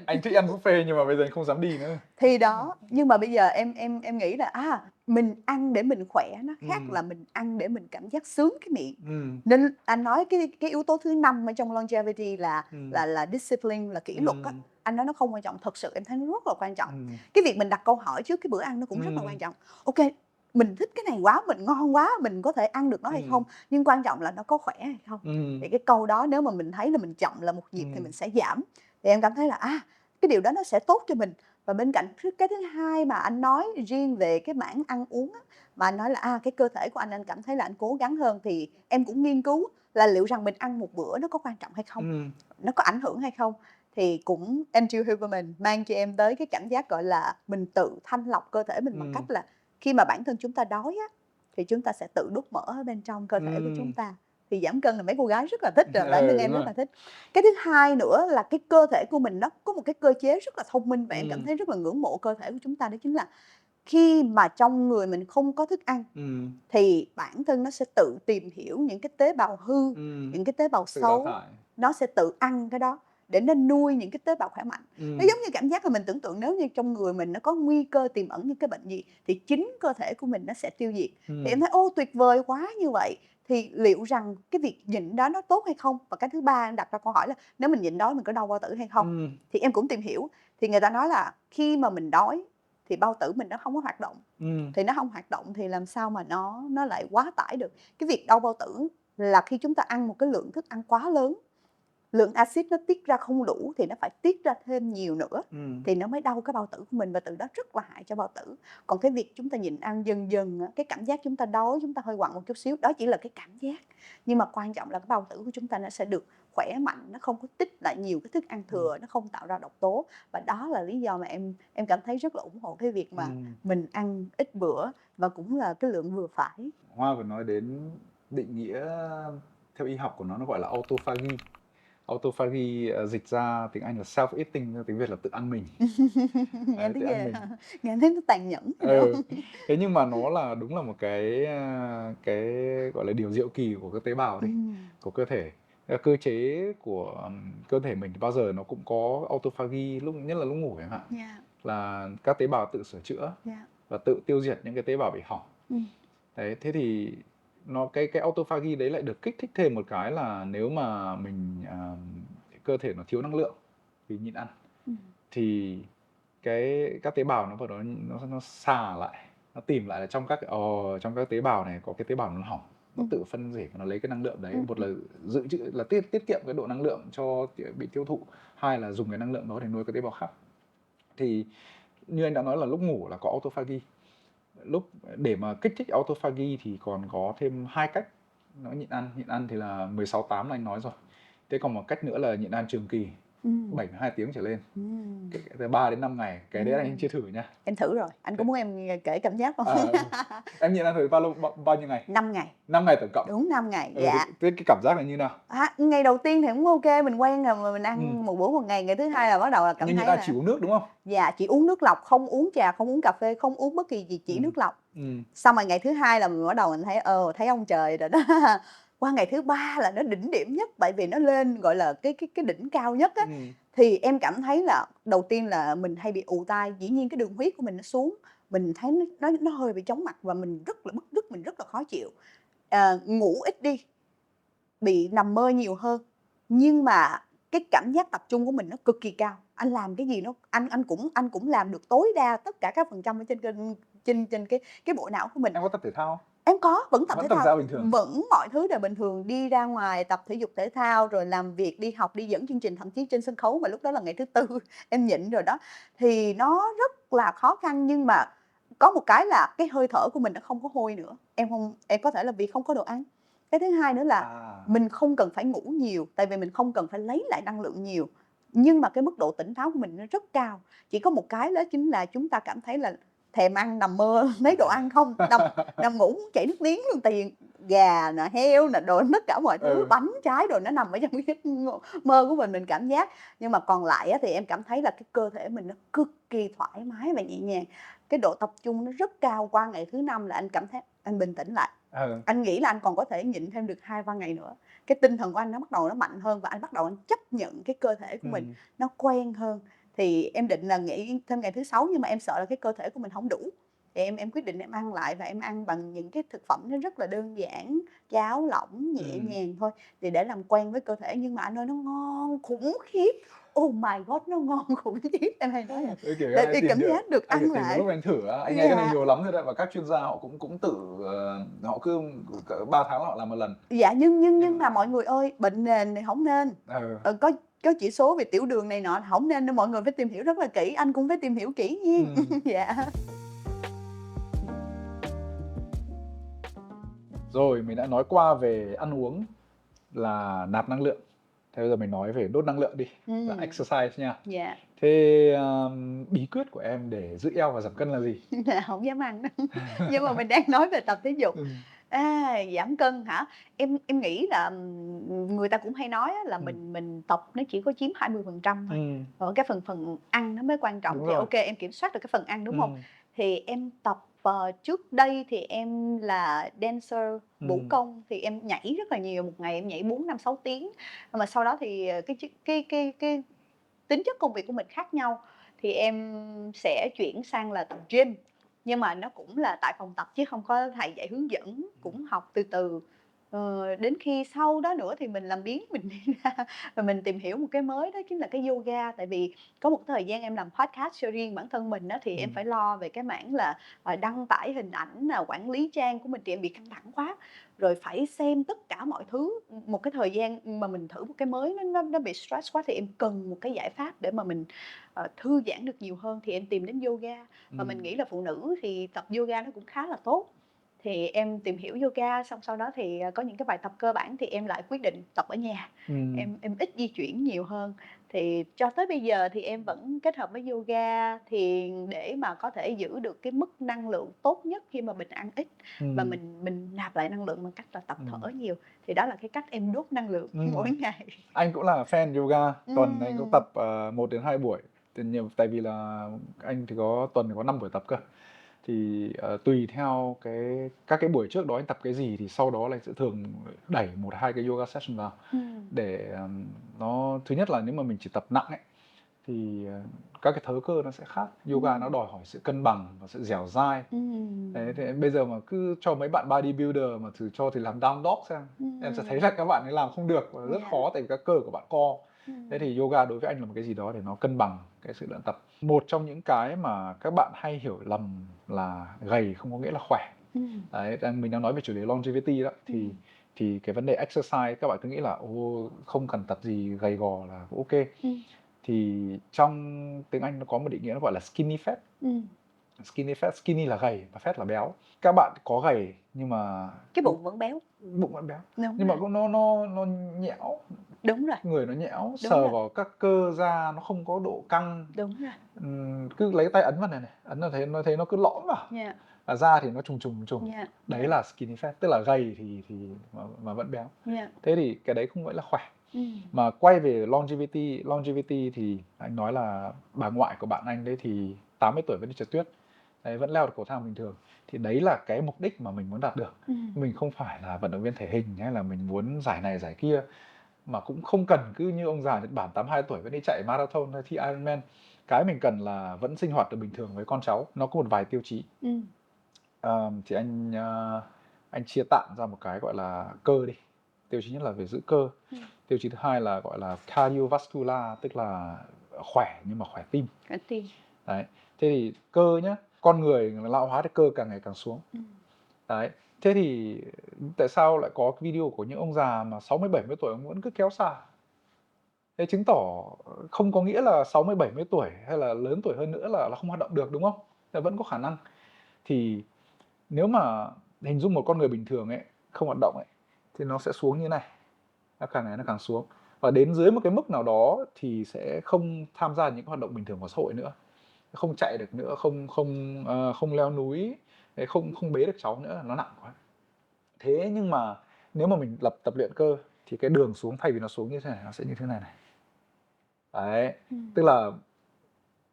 Anh thích ăn buffet nhưng mà bây giờ anh không dám đi nữa. Thì đó, nhưng mà bây giờ em nghĩ là mình ăn để mình khỏe nó khác là mình ăn để mình cảm giác sướng cái miệng. Nên anh nói cái yếu tố thứ 5 ở trong longevity là discipline, là kỷ luật á. Anh nói nó không quan trọng, thật sự em thấy nó rất là quan trọng. Cái việc mình đặt câu hỏi trước cái bữa ăn nó cũng rất là quan trọng. Ok, mình thích cái này quá, mình ngon quá, mình có thể ăn được nó hay không, nhưng quan trọng là nó có khỏe hay không. Thì cái câu đó nếu mà mình thấy là mình chậm là một nhịp thì mình sẽ giảm. Thì em cảm thấy là cái điều đó nó sẽ tốt cho mình. Và bên cạnh cái thứ hai mà anh nói riêng về cái mảng ăn uống á, mà anh nói là cái cơ thể của anh cảm thấy là anh cố gắng hơn, thì em cũng nghiên cứu là liệu rằng mình ăn một bữa nó có quan trọng hay không, nó có ảnh hưởng hay không. Thì cũng Andrew Huberman mang cho em tới cái cảm giác gọi là mình tự thanh lọc cơ thể mình bằng cách là Khi mà bản thân chúng ta đói á, thì chúng ta sẽ tự đốt mỡ ở bên trong cơ thể của chúng ta. Thì giảm cân là mấy cô gái rất là thích rồi, bản thân em rất là thích. Cái thứ hai nữa là cái cơ thể của mình nó có một cái cơ chế rất là thông minh và em cảm thấy rất là ngưỡng mộ cơ thể của chúng ta, đó chính là khi mà trong người mình không có thức ăn thì bản thân nó sẽ tự tìm hiểu những cái tế bào hư, những cái tế bào xấu, nó sẽ tự ăn cái đó để nó nuôi những cái tế bào khỏe mạnh. Nó giống như cảm giác là mình tưởng tượng nếu như trong người mình nó có nguy cơ tiềm ẩn những cái bệnh gì thì chính cơ thể của mình nó sẽ tiêu diệt. Thì em thấy ô tuyệt vời quá như vậy. Thì liệu rằng cái việc nhịn đó nó tốt hay không? Và cái thứ ba em đặt ra câu hỏi là nếu mình nhịn đói mình có đau bao tử hay không? Thì em cũng tìm hiểu. Thì người ta nói là khi mà mình đói thì bao tử mình nó không có hoạt động. Thì nó không hoạt động thì làm sao mà nó lại quá tải được. Cái việc đau bao tử là khi chúng ta ăn một cái lượng thức ăn quá lớn, lượng axit nó tiết ra không đủ thì nó phải tiết ra thêm nhiều nữa thì nó mới đau cái bao tử của mình, và từ đó rất là hại cho bao tử. Còn cái việc chúng ta nhịn ăn dần dần, cái cảm giác chúng ta đói, chúng ta hơi quặn một chút xíu, đó chỉ là cái cảm giác. Nhưng mà quan trọng là cái bao tử của chúng ta nó sẽ được khỏe mạnh, nó không có tích lại nhiều cái thức ăn thừa, nó không tạo ra độc tố. Và đó là lý do mà em cảm thấy rất là ủng hộ cái việc mà mình ăn ít bữa và cũng là cái lượng vừa phải. Hoa vừa nói đến định nghĩa theo y học của nó gọi là autophagy. Autophagy dịch ra tiếng Anh là self-eating, tiếng Việt là tự ăn mình. Nghe thấy nó tàn nhẫn. Thế nhưng mà nó là đúng là một cái gọi là điều diệu kỳ của các tế bào đấy, của cơ thể. Cơ chế của cơ thể mình bao giờ nó cũng có autophagy, nhất là lúc ngủ chẳng hạn. Là các tế bào tự sửa chữa và tự tiêu diệt những cái tế bào bị hỏng. Đấy, thế thì cái autophagy đấy lại được kích thích thêm một cái là nếu mà mình cơ thể nó thiếu năng lượng vì nhịn ăn thì các tế bào nó vào đó nó xà lại, nó tìm lại là trong các tế bào này có cái tế bào nó hỏng, nó tự phân rỉ và nó lấy cái năng lượng đấy, một là dự trữ là tiết kiệm cái độ năng lượng cho bị tiêu thụ, hai là dùng cái năng lượng đó để nuôi các tế bào khác. Thì như anh đã nói là lúc ngủ là có autophagy. Để mà kích thích autophagy thì còn có thêm hai cách. Nó nhịn ăn thì là 16/8 là anh nói rồi. Thế còn một cách nữa là nhịn ăn trường kỳ, 72 tiếng trở lên, từ 3 đến 5 ngày. Cái đấy là anh chưa thử nha. Em thử rồi, anh có muốn em kể cảm giác không? Em nhịn ăn thử bao nhiêu ngày? 5 ngày. 5 ngày tổng cộng? Đúng 5 ngày, dạ. Thế cái cảm giác là như nào? Ngày đầu tiên thì cũng ok, mình quen rồi mà mình ăn một bữa một ngày. Ngày thứ hai là bắt đầu là cảm thấy là chỉ uống nước đúng không? Dạ, chỉ uống nước lọc, không uống trà, không uống cà phê, không uống bất kỳ gì, chỉ nước lọc. Xong rồi ngày thứ hai là mình bắt đầu mình thấy ông trời rồi đó. Qua ngày thứ ba là nó đỉnh điểm nhất, bởi vì nó lên gọi là cái đỉnh cao nhất á. Thì em cảm thấy là đầu tiên là mình hay bị ù tai, dĩ nhiên cái đường huyết của mình nó xuống, mình thấy nó hơi bị chóng mặt và mình rất là bứt rứt, mình rất là khó chịu. Ngủ ít đi, bị nằm mơ nhiều hơn, nhưng mà cái cảm giác tập trung của mình nó cực kỳ cao. Anh làm cái gì nó anh cũng làm được tối đa tất cả các phần trăm ở trên cái bộ não của mình. Em có tập thể thao? Em vẫn tập thể thao bình thường. Vẫn mọi thứ đều bình thường, đi ra ngoài tập thể dục thể thao, rồi làm việc, đi học, đi dẫn chương trình, thậm chí trên sân khấu mà lúc đó là ngày thứ tư em nhịn rồi đó. Thì nó rất là khó khăn, nhưng mà có một cái là cái hơi thở của mình nó không có hôi nữa. Em có thể là vì không có đồ ăn. Cái thứ hai nữa là mình không cần phải ngủ nhiều, tại vì mình không cần phải lấy lại năng lượng nhiều. Nhưng mà cái mức độ tỉnh táo của mình nó rất cao. Chỉ có một cái đó chính là chúng ta cảm thấy là thèm ăn, nằm mơ lấy đồ ăn không, nằm ngủ chảy nước miếng luôn, tiền gà nè, heo nè, đồ tất cả mọi thứ, bánh trái đồ nó nằm ở trong cái giấc mơ của mình cảm giác. Nhưng mà còn lại thì em cảm thấy là cái cơ thể mình nó cực kỳ thoải mái và nhẹ nhàng. Cái độ tập trung nó rất cao. Qua ngày thứ 5 là anh cảm thấy anh bình tĩnh lại. Anh nghĩ là anh còn có thể nhịn thêm được 2-3 ngày nữa. Cái tinh thần của anh nó bắt đầu nó mạnh hơn và anh bắt đầu anh chấp nhận cái cơ thể của mình nó quen hơn. Thì em định là nghỉ thêm ngày thứ 6, nhưng mà em sợ là cái cơ thể của mình không đủ. Thì em quyết định em ăn lại, và em ăn bằng những cái thực phẩm nó rất là đơn giản, cháo lỏng nhẹ nhàng thôi, thì để làm quen với cơ thể. Nhưng mà anh ơi, nó ngon khủng khiếp. Oh my god, nó ngon khủng khiếp. Em hay nói là để cảm giác được ăn lại. Lúc anh thử anh nghe cái này nhiều lắm rồi đấy, và các chuyên gia họ cũng tự họ cứ 3 tháng họ làm một lần. Dạ, nhưng mà mọi người ơi, bệnh nền thì không nên. Có chỉ số về tiểu đường này nọ không nên, nên mọi người phải tìm hiểu rất là kỹ. Anh cũng phải tìm hiểu kỹ nha. Dạ. Rồi, mình đã nói qua về ăn uống là nạp năng lượng. Thế bây giờ mình nói về đốt năng lượng đi, là exercise nha. Thế bí quyết của em để giữ eo và giảm cân là gì? Hổng dám ăn đâu. Nhưng mà mình đang nói về tập thể dục. Giảm cân hả? Em nghĩ là, người ta cũng hay nói á là Ừm. mình tập nó chỉ có chiếm 20% thôi, Ừm, còn cái phần ăn nó mới quan trọng. đúng Thì rồi. ô kê, em kiểm soát được cái phần ăn, đúng hông? Ừm, Thì em tập, trước đây thì em là dancer vũ ừm, công, thì em nhảy rất là nhiều, một ngày em nhảy 4 5 6 tiếng. Nhưng mà sau đó thì, cái tính chất công việc của mình khác nhau, thì em sẽ chuyển sang là tập gym. Nhưng mà nó cũng là tại phòng tập chứ không có thầy dạy hướng dẫn, cũng học từ từ. Đến khi sau đó nữa thì mình làm biếng, mình đi ra và mình tìm hiểu một cái mới, đó chính là cái yoga. Tại vì có một thời gian em làm podcast cho riêng bản thân mình á, thì em ừm, phải lo về cái mảng là, đăng tải hình ảnh nè, quản lý trang của mình thì em bị căng thẳng quá, rồi phải xem tất cả mọi thứ. Một cái thời gian mà mình thử một cái mới nó bị stress quá thì em cần một cái giải pháp để mà mình, thư giãn được nhiều hơn thì em tìm đến yoga. Và mình ừm, nghĩ là phụ nữ thì tập yoga nó cũng khá là tốt. Thì em tìm hiểu yoga, xong sau đó thì, có những cái bài tập cơ bản thì em lại quyết định tập ở nhà, ừm, em ít di chuyển nhiều hơn. Thì cho tới bây giờ thì em vẫn kết hợp với yoga, thiền để mà có thể giữ được cái mức năng lượng tốt nhất khi mà mình ăn ít và ừm, mình nạp lại năng lượng bằng cách là tập ừm, thở nhiều. Thì đó là cái cách em đốt năng lượng mỗi ừm. ngày. Anh cũng là fan yoga, tuần anh cũng Ừm, tập, 1 đến 2 buổi, tại vì là anh thì tuần có 5 buổi tập cơ. Thì, tùy theo các cái buổi trước đó anh tập cái gì thì sau đó là anh sẽ thường đẩy 1 2 cái yoga session vào ừm, để, nó thứ nhất là nếu mà mình chỉ tập nặng ấy, thì, các cái thớ cơ nó sẽ khác. Yoga nó ừm, đòi hỏi sự cân bằng và sự dẻo dai. Đấy, ừm, thế bây giờ mà cứ cho mấy bạn bodybuilder mà thử cho thì làm down dog xem, em sẽ thấy ừm, là các bạn ấy làm không được và rất yeah, khó tại vì các cơ của bạn co. Thế ừm, thì yoga đối với anh là một cái gì đó để nó cân bằng cái sự luyện tập. Một trong những cái mà các bạn hay hiểu lầm là gầy không có nghĩa là khỏe. ừm, Đấy, mình đang nói về chủ đề longevity đó, thì ừm, cái vấn đề exercise các bạn cứ nghĩ là không cần tập gì gầy gò là ok. ừm, Thì trong tiếng Anh nó có một định nghĩa nó gọi là skinny fat. ừm. Skinny fat, skinny là gầy và fat là béo. Các bạn có gầy nhưng mà Cái cái bụng vẫn béo. bụng vẫn béo, Đúng nhưng mà rồi, cũng nó nhẽo, đúng rồi, người nó nhẽo, đúng sờ rồi, vào các cơ da nó không có độ căng. đúng rồi, Cứ lấy tay ấn vào này này, ấn là thấy nó cứ lõm vào, yeah, da thì nó trùng. yeah, Đấy yeah, là skinny fat, tức là gầy thì mà vẫn béo. yeah, Thế thì cái đấy không gọi là khỏe. ừm, Mà quay về longevity thì anh nói là bà ngoại của bạn anh đấy thì 80 tuổi vẫn đi trượt tuyết, đấy, vẫn leo được cầu thang bình thường. Thì đấy là cái mục đích mà mình muốn đạt được. ừm, Mình không phải là vận động viên thể hình hay là mình muốn giải này giải kia, mà cũng không cần cứ như ông già Nhật Bản 82 tuổi vẫn đi chạy marathon hay thi Ironman. Cái mình cần là vẫn sinh hoạt được bình thường với con cháu. Nó có một vài tiêu chí. ừm, Thì anh chia tạm ra một cái gọi là cơ đi. Tiêu chí nhất là về giữ cơ. ừm, Tiêu chí thứ hai là gọi là cardiovascular, tức là khỏe nhưng mà khỏe tim. quả tim, Đấy. Thế thì cơ nhá, con người lão hóa thì cơ càng ngày càng xuống. ừm, Đấy. Thế thì tại sao lại có cái video của những ông già mà 60 70 tuổi ông vẫn cứ kéo xà? Thế chứng tỏ không có nghĩa là 60 70 tuổi hay là lớn tuổi hơn nữa là không hoạt động được, đúng không? Là vẫn có khả năng. Thì nếu mà hình dung một con người bình thường ấy, không hoạt động ấy, thì nó sẽ xuống như này, nó càng ngày nó càng xuống. Và đến dưới một cái mức nào đó thì sẽ không tham gia những hoạt động bình thường của xã hội nữa, không chạy được nữa, không leo núi, không không bế được cháu nữa, nó nặng quá. Thế nhưng mà nếu mà mình tập luyện cơ thì cái đường xuống thay vì nó xuống như thế này, nó sẽ như thế này này. Đấy, ừm, tức là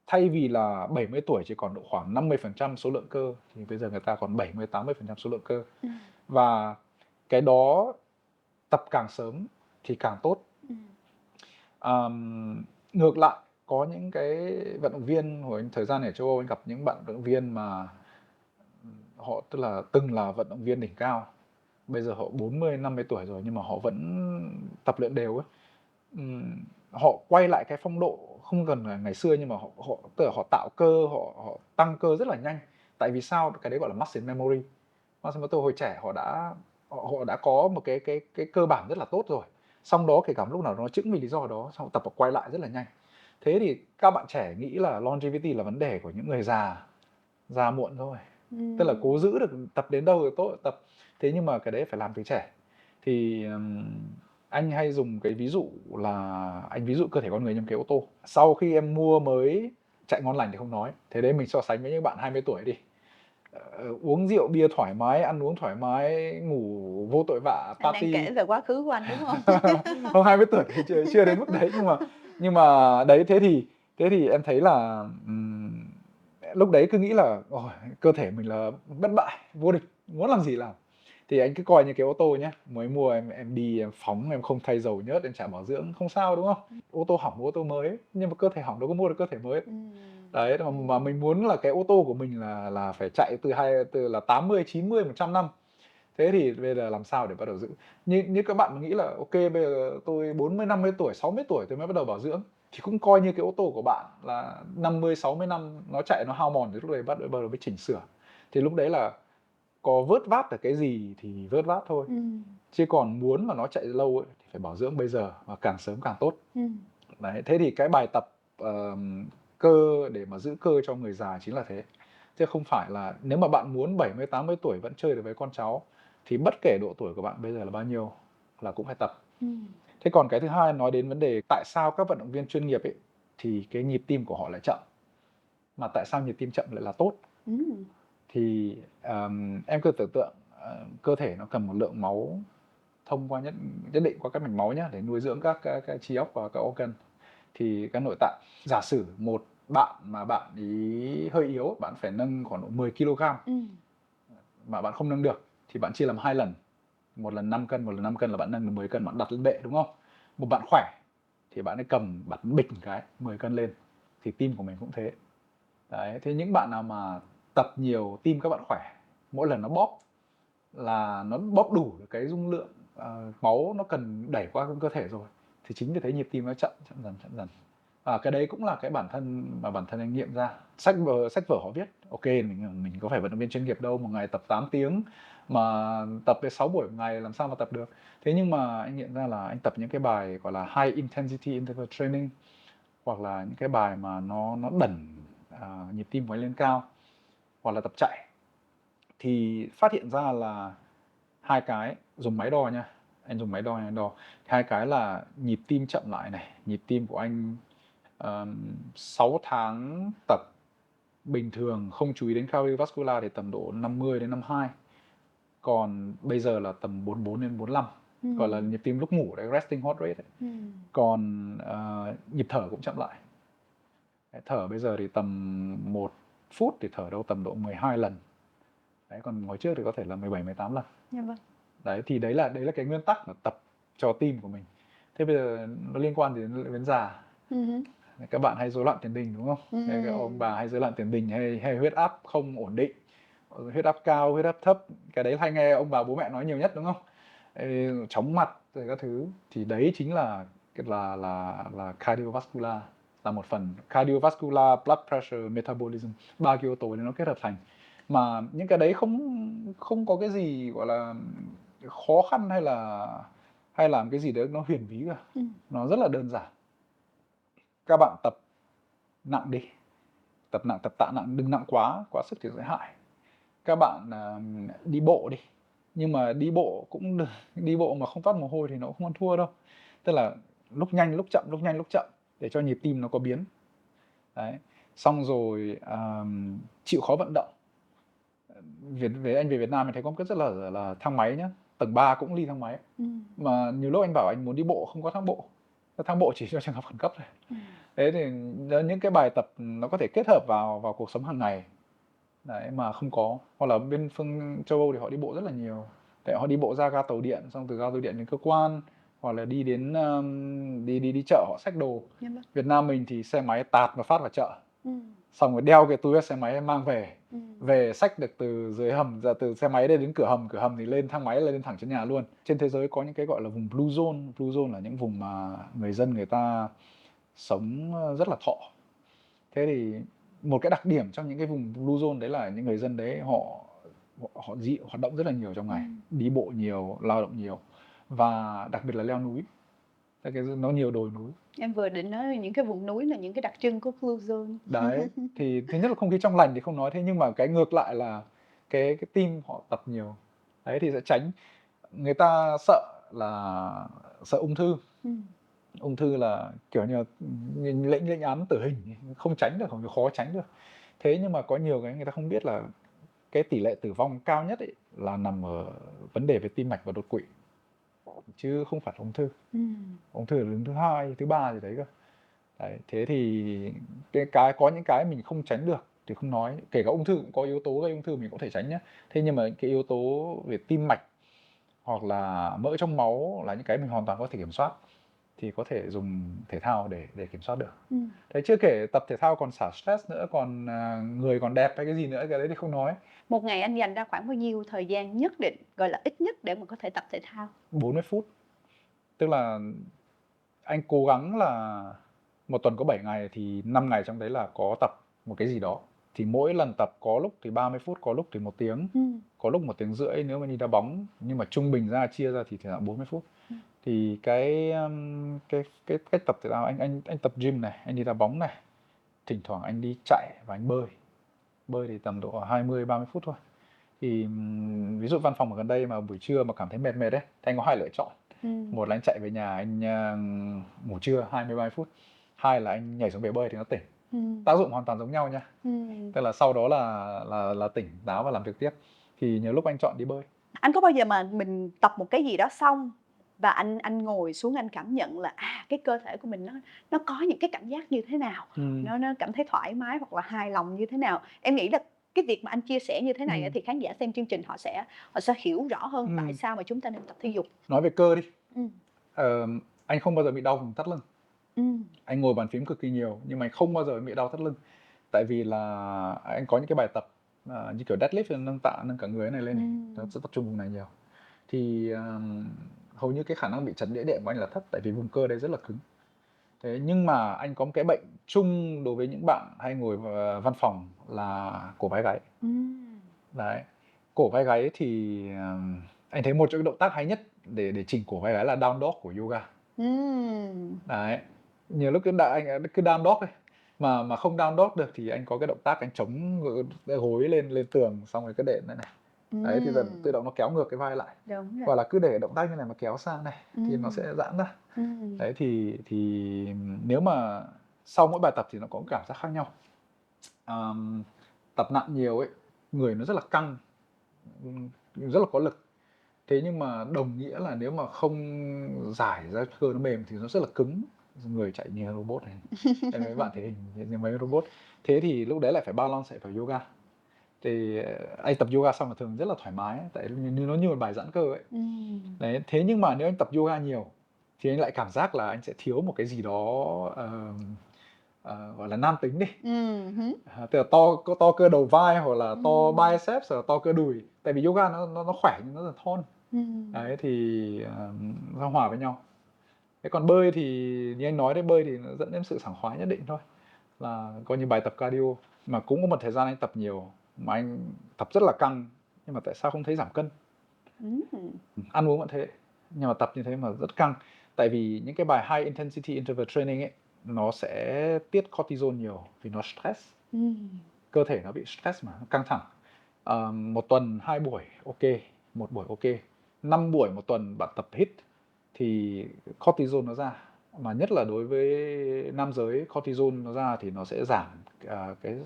thay vì là 70 tuổi chỉ còn độ khoảng 50% số lượng cơ thì bây giờ người ta còn 70 80% số lượng cơ. ừm, Và cái đó tập càng sớm thì càng tốt. ừm, Ngược lại, có những cái vận động viên hồi thời gian ở châu Âu anh gặp những bạn vận động viên mà, họ tức là từng là vận động viên đỉnh cao, bây giờ họ 40 50 tuổi rồi nhưng mà họ vẫn tập luyện đều ấy. Họ quay lại cái phong độ không cần là ngày xưa nhưng mà họ họ tức là họ tạo cơ, họ tăng cơ rất là nhanh. Tại vì sao? Cái đấy gọi là muscle memory. Muscle memory hồi trẻ họ đã có một cái cơ bản rất là tốt rồi. Xong đó kể cả lúc nào nó chững vì lý do đó, xong tập và quay lại rất là nhanh. Thế thì các bạn trẻ nghĩ là longevity là vấn đề của những người già, già muộn thôi. Tức là cố ừm, giữ được tập đến đâu thì tốt tập. Thế nhưng mà cái đấy phải làm từ trẻ. Thì, anh hay dùng cái ví dụ là anh ví dụ cơ thể con người như một cái ô tô. Sau khi em mua mới chạy ngon lành thì không nói, thế đấy mình so sánh với những bạn 20 tuổi đi. Uống rượu bia thoải mái, ăn uống thoải mái, ngủ vô tội vạ, Anh đang party. kể về quá khứ của anh đúng không? Không, 20 tuổi thì chưa đến mức đấy, nhưng mà đấy, thế thì em thấy là lúc đấy cứ nghĩ là ôi, cơ thể mình là bất bại, vô địch, muốn làm gì làm. Thì anh cứ coi như cái ô tô nhé, mới mua em đi em phóng, em không thay dầu nhớt, em chả bảo dưỡng, không sao đúng không? Ô tô hỏng ô tô mới, nhưng mà cơ thể hỏng đâu có mua được cơ thể mới. Đấy, mà mình muốn là cái ô tô của mình là phải chạy từ là 80, 90, 100 năm. Thế thì bây giờ làm sao để bắt đầu giữ? Như các bạn nghĩ là ok, bây giờ tôi 40, 50 tuổi, 60 tuổi tôi mới bắt đầu bảo dưỡng, thì cũng coi như cái ô tô của bạn là 50, 60 năm nó chạy nó hao mòn, thì lúc đấy bắt đầu mới chỉnh sửa. Thì lúc đấy là có vớt vát được cái gì thì vớt vát thôi. Chứ còn muốn mà nó chạy lâu ấy, thì phải bảo dưỡng bây giờ, và càng sớm càng tốt. Đấy, thế thì cái bài tập cơ để mà giữ cơ cho người già chính là thế. Chứ không phải là nếu mà bạn muốn 70, 80 tuổi vẫn chơi được với con cháu, thì bất kể độ tuổi của bạn bây giờ là bao nhiêu là cũng phải tập. Thế còn cái thứ hai, nói đến vấn đề tại sao các vận động viên chuyên nghiệp ấy thì cái nhịp tim của họ lại chậm, mà tại sao nhịp tim chậm lại là tốt. Thì em cứ tưởng tượng cơ thể nó cần một lượng máu thông qua nhất định qua các mạch máu nhé, để nuôi dưỡng các trí óc và các organ. Thì các nội tạng, giả sử một bạn mà bạn ý hơi yếu, bạn phải nâng khoảng 10 kg mà bạn không nâng được, thì bạn chia làm 2 lần, một lần 5 cân, một lần 5 cân là bạn nâng được 10 cân, bạn đặt lên bệ đúng không? Một bạn khỏe thì bạn ấy cầm bật bịch cái 10 cân lên, thì tim của mình cũng thế. Đấy, thế những bạn nào mà tập nhiều, tim các bạn khỏe, mỗi lần nó bóp là nó bóp đủ cái dung lượng máu nó cần đẩy qua cơ thể rồi, thì chính vì thế nhịp tim nó chậm dần. Và cái đấy cũng là cái bản thân anh nghiệm ra. Sách vở họ viết ok, mình có phải vận động viên chuyên nghiệp đâu, một ngày tập 8 tiếng mà tập đến 6 buổi một ngày làm sao mà tập được. Thế nhưng mà anh nghiệm ra là anh tập những cái bài gọi là high intensity interval training, hoặc là những cái bài mà nó đẩy nhịp tim của anh lên cao, hoặc là tập chạy, thì phát hiện ra là hai cái, dùng máy đo nha, anh dùng máy đo anh đo hai cái là nhịp tim chậm lại này. Nhịp tim của anh 6 tháng tập bình thường không chú ý đến cardiovascular thì tầm độ 50 đến 52, còn bây giờ là tầm 44 đến 45, gọi là nhịp tim lúc ngủ đấy, resting heart rate ấy. Còn nhịp thở cũng chậm lại. Thở bây giờ thì tầm 1 phút thì thở đâu tầm độ 12 lần. Đấy, còn hồi trước thì có thể là 17, 18 lần. Vâng. Đấy, thì đấy là cái nguyên tắc là tập cho tim của mình. Thế bây giờ nó liên quan đến già. Các bạn hay rối loạn tiền đình đúng không? Các ông bà hay rối loạn tiền đình, hay huyết áp không ổn định, huyết áp cao, huyết áp thấp, cái đấy hay nghe ông bà bố mẹ nói nhiều nhất đúng không? Chóng mặt rồi các thứ, thì đấy chính là cardiovascular, là một phần cardiovascular, blood pressure, metabolism, ba cái yếu tố này nó kết hợp thành. Mà những cái đấy không có cái gì gọi là khó khăn hay làm cái gì đấy nó huyền bí cả. Nó rất là đơn giản. Các bạn tập nặng đi, tập tạ nặng, đừng nặng quá sức thì sẽ hại. Các bạn đi bộ đi, nhưng mà đi bộ cũng được, đi bộ mà không toát mồ hôi thì nó cũng không ăn thua đâu. Tức là lúc nhanh lúc chậm để cho nhịp tim nó có biến. Đấy. Xong rồi chịu khó vận động. Anh về Việt Nam mình thấy có một cái rất là thang máy nhá, tầng 3 cũng đi thang máy. Mà nhiều lúc anh bảo anh muốn đi bộ, không có thang bộ. Thang bộ chỉ cho trường hợp khẩn cấp thôi. Thế thì những cái bài tập nó có thể kết hợp vào cuộc sống hàng ngày. Đấy, mà không có. Hoặc là bên phương châu Âu thì họ đi bộ rất là nhiều. Để họ đi bộ ra ga tàu điện, xong từ ga tàu điện đến cơ quan, hoặc là đi đến đi chợ họ xách đồ. Việt Nam mình thì xe máy tạt và phát vào chợ. Xong rồi đeo cái túi xe máy mang về xách được từ dưới hầm, từ xe máy đến cửa hầm thì lên thang máy lên thẳng trên nhà luôn. Trên thế giới có những cái gọi là vùng blue zone là những vùng mà người dân người ta sống rất là thọ. Thế thì một cái đặc điểm trong những cái vùng blue zone đấy là những người dân đấy họ hoạt động rất là nhiều trong ngày, đi bộ nhiều, lao động nhiều, và đặc biệt là leo núi. Nó nhiều đồi núi. Em vừa định nói những cái vùng núi là những cái đặc trưng của blue zone. Đấy, thì thứ nhất là không khí trong lành thì không nói, thế nhưng mà cái ngược lại là cái team họ tập nhiều. Đấy thì sẽ tránh, người ta sợ là sợ ung thư. Ung thư là kiểu như là lệnh án tử hình, không tránh được, khó tránh được. Thế nhưng mà có nhiều cái người ta không biết là cái tỷ lệ tử vong cao nhất ấy là nằm ở vấn đề về tim mạch và đột quỵ, chứ không phải là ung thư. Ung thư là đứng thứ 2, thứ 3 gì đấy cơ. Đấy, thế thì có những cái mình không tránh được thì không nói, kể cả ung thư cũng có yếu tố gây ung thư mình cũng thể tránh nhé. Thế nhưng mà cái yếu tố về tim mạch hoặc là mỡ trong máu là những cái mình hoàn toàn có thể kiểm soát, thì có thể dùng thể thao để kiểm soát được. Đấy, chưa kể tập thể thao còn xả stress nữa, còn người còn đẹp hay cái gì nữa, cái đấy thì không nói. Một ngày anh dành ra khoảng bao nhiêu thời gian nhất định, gọi là ít nhất, để mà có thể tập thể thao? 40 phút. Tức là anh cố gắng là một tuần có 7 ngày thì 5 ngày trong đấy là có tập một cái gì đó. Thì mỗi lần tập có lúc thì 30 phút, có lúc thì 1 tiếng, có lúc 1 tiếng rưỡi nếu mà đi đá bóng, nhưng mà trung bình ra chia ra thì là 40 phút. Thì cái cách tập thể thao, anh tập gym này, anh đi đá bóng này, thỉnh thoảng anh đi chạy và anh bơi. Bơi thì tầm độ 20-30 phút thôi. Thì ví dụ văn phòng ở gần đây mà buổi trưa mà cảm thấy mệt ấy, thì anh có 2 lựa chọn. Một là anh chạy về nhà anh ngủ trưa 20-30 phút. 2 là anh nhảy xuống bể bơi thì nó tỉnh. Tác dụng hoàn toàn giống nhau nha. Tức là sau đó là tỉnh táo và làm việc tiếp. Thì nhiều lúc anh chọn đi bơi. Anh có bao giờ mà mình tập một cái gì đó xong và anh ngồi xuống anh cảm nhận là cái cơ thể của mình nó có những cái cảm giác như thế nào, nó cảm thấy thoải mái hoặc là hài lòng như thế nào? Em nghĩ là cái việc mà anh chia sẻ như thế này thì khán giả xem chương trình họ sẽ hiểu rõ hơn tại sao mà chúng ta nên tập thể dục. Nói về cơ đi. Anh không bao giờ bị đau vùng thắt lưng. Anh ngồi bàn phím cực kỳ nhiều nhưng mà anh không bao giờ bị đau thắt lưng. Tại vì là anh có những cái bài tập như kiểu deadlift, nâng tạ, nâng cả người này lên, nó sẽ tập trung vùng này nhiều. Thì hầu như cái khả năng bị chấn đĩa đệm của anh là thấp, tại vì vùng cơ đây rất là cứng. Thế nhưng mà anh có một cái bệnh chung đối với những bạn hay ngồi văn phòng là cổ vai gáy. Đấy, cổ vai gáy thì anh thấy một trong những động tác hay nhất để chỉnh cổ vai gáy là down dog của yoga. Đấy, nhiều lúc anh cứ down dog ấy, mà không down dog được thì anh có cái động tác anh chống gối lên tường, xong rồi cứ để này. Đấy, thì dần tự động nó kéo ngược cái vai lại. Hoặc là cứ để động tác như này mà kéo sang này thì nó sẽ giãn ra. Đấy, thì nếu mà sau mỗi bài tập thì nó có cảm giác khác nhau. Tập nặng nhiều ấy, người nó rất là căng, rất là có lực. Thế nhưng mà đồng nghĩa là nếu mà không giải ra cơ nó mềm thì nó rất là cứng, người chạy như robot này. Mấy bạn thể hình như mấy robot. Thế thì lúc đấy lại phải balance, lại phải yoga. Thì anh tập yoga xong là thường rất là thoải mái, tại nó như một bài giãn cơ ấy. Đấy, thế nhưng mà nếu anh tập yoga nhiều thì anh lại cảm giác là anh sẽ thiếu một cái gì đó gọi là nam tính đi. Tức là to cơ đầu vai, hoặc là to biceps, hoặc là to cơ đùi. Tại vì yoga nó khỏe nhưng nó là thon. Đấy, thì nó hòa với nhau. Thế còn bơi thì như anh nói đấy, bơi thì nó dẫn đến sự sảng khoái nhất định thôi, là coi như bài tập cardio. Mà cũng có một thời gian anh tập nhiều mà anh tập rất là căng, nhưng mà tại sao không thấy giảm cân? Ăn uống vẫn thế, nhưng mà tập như thế mà rất căng. Tại vì những cái bài high intensity interval training ấy, nó sẽ tiết cortisol nhiều vì nó stress. Cơ thể nó bị stress mà, nó căng thẳng. Một tuần 2 buổi ok, 1 buổi ok. 5 buổi một tuần bạn tập HIIT thì cortisol nó ra. Mà nhất là đối với nam giới, cortisol nó ra thì nó sẽ giảm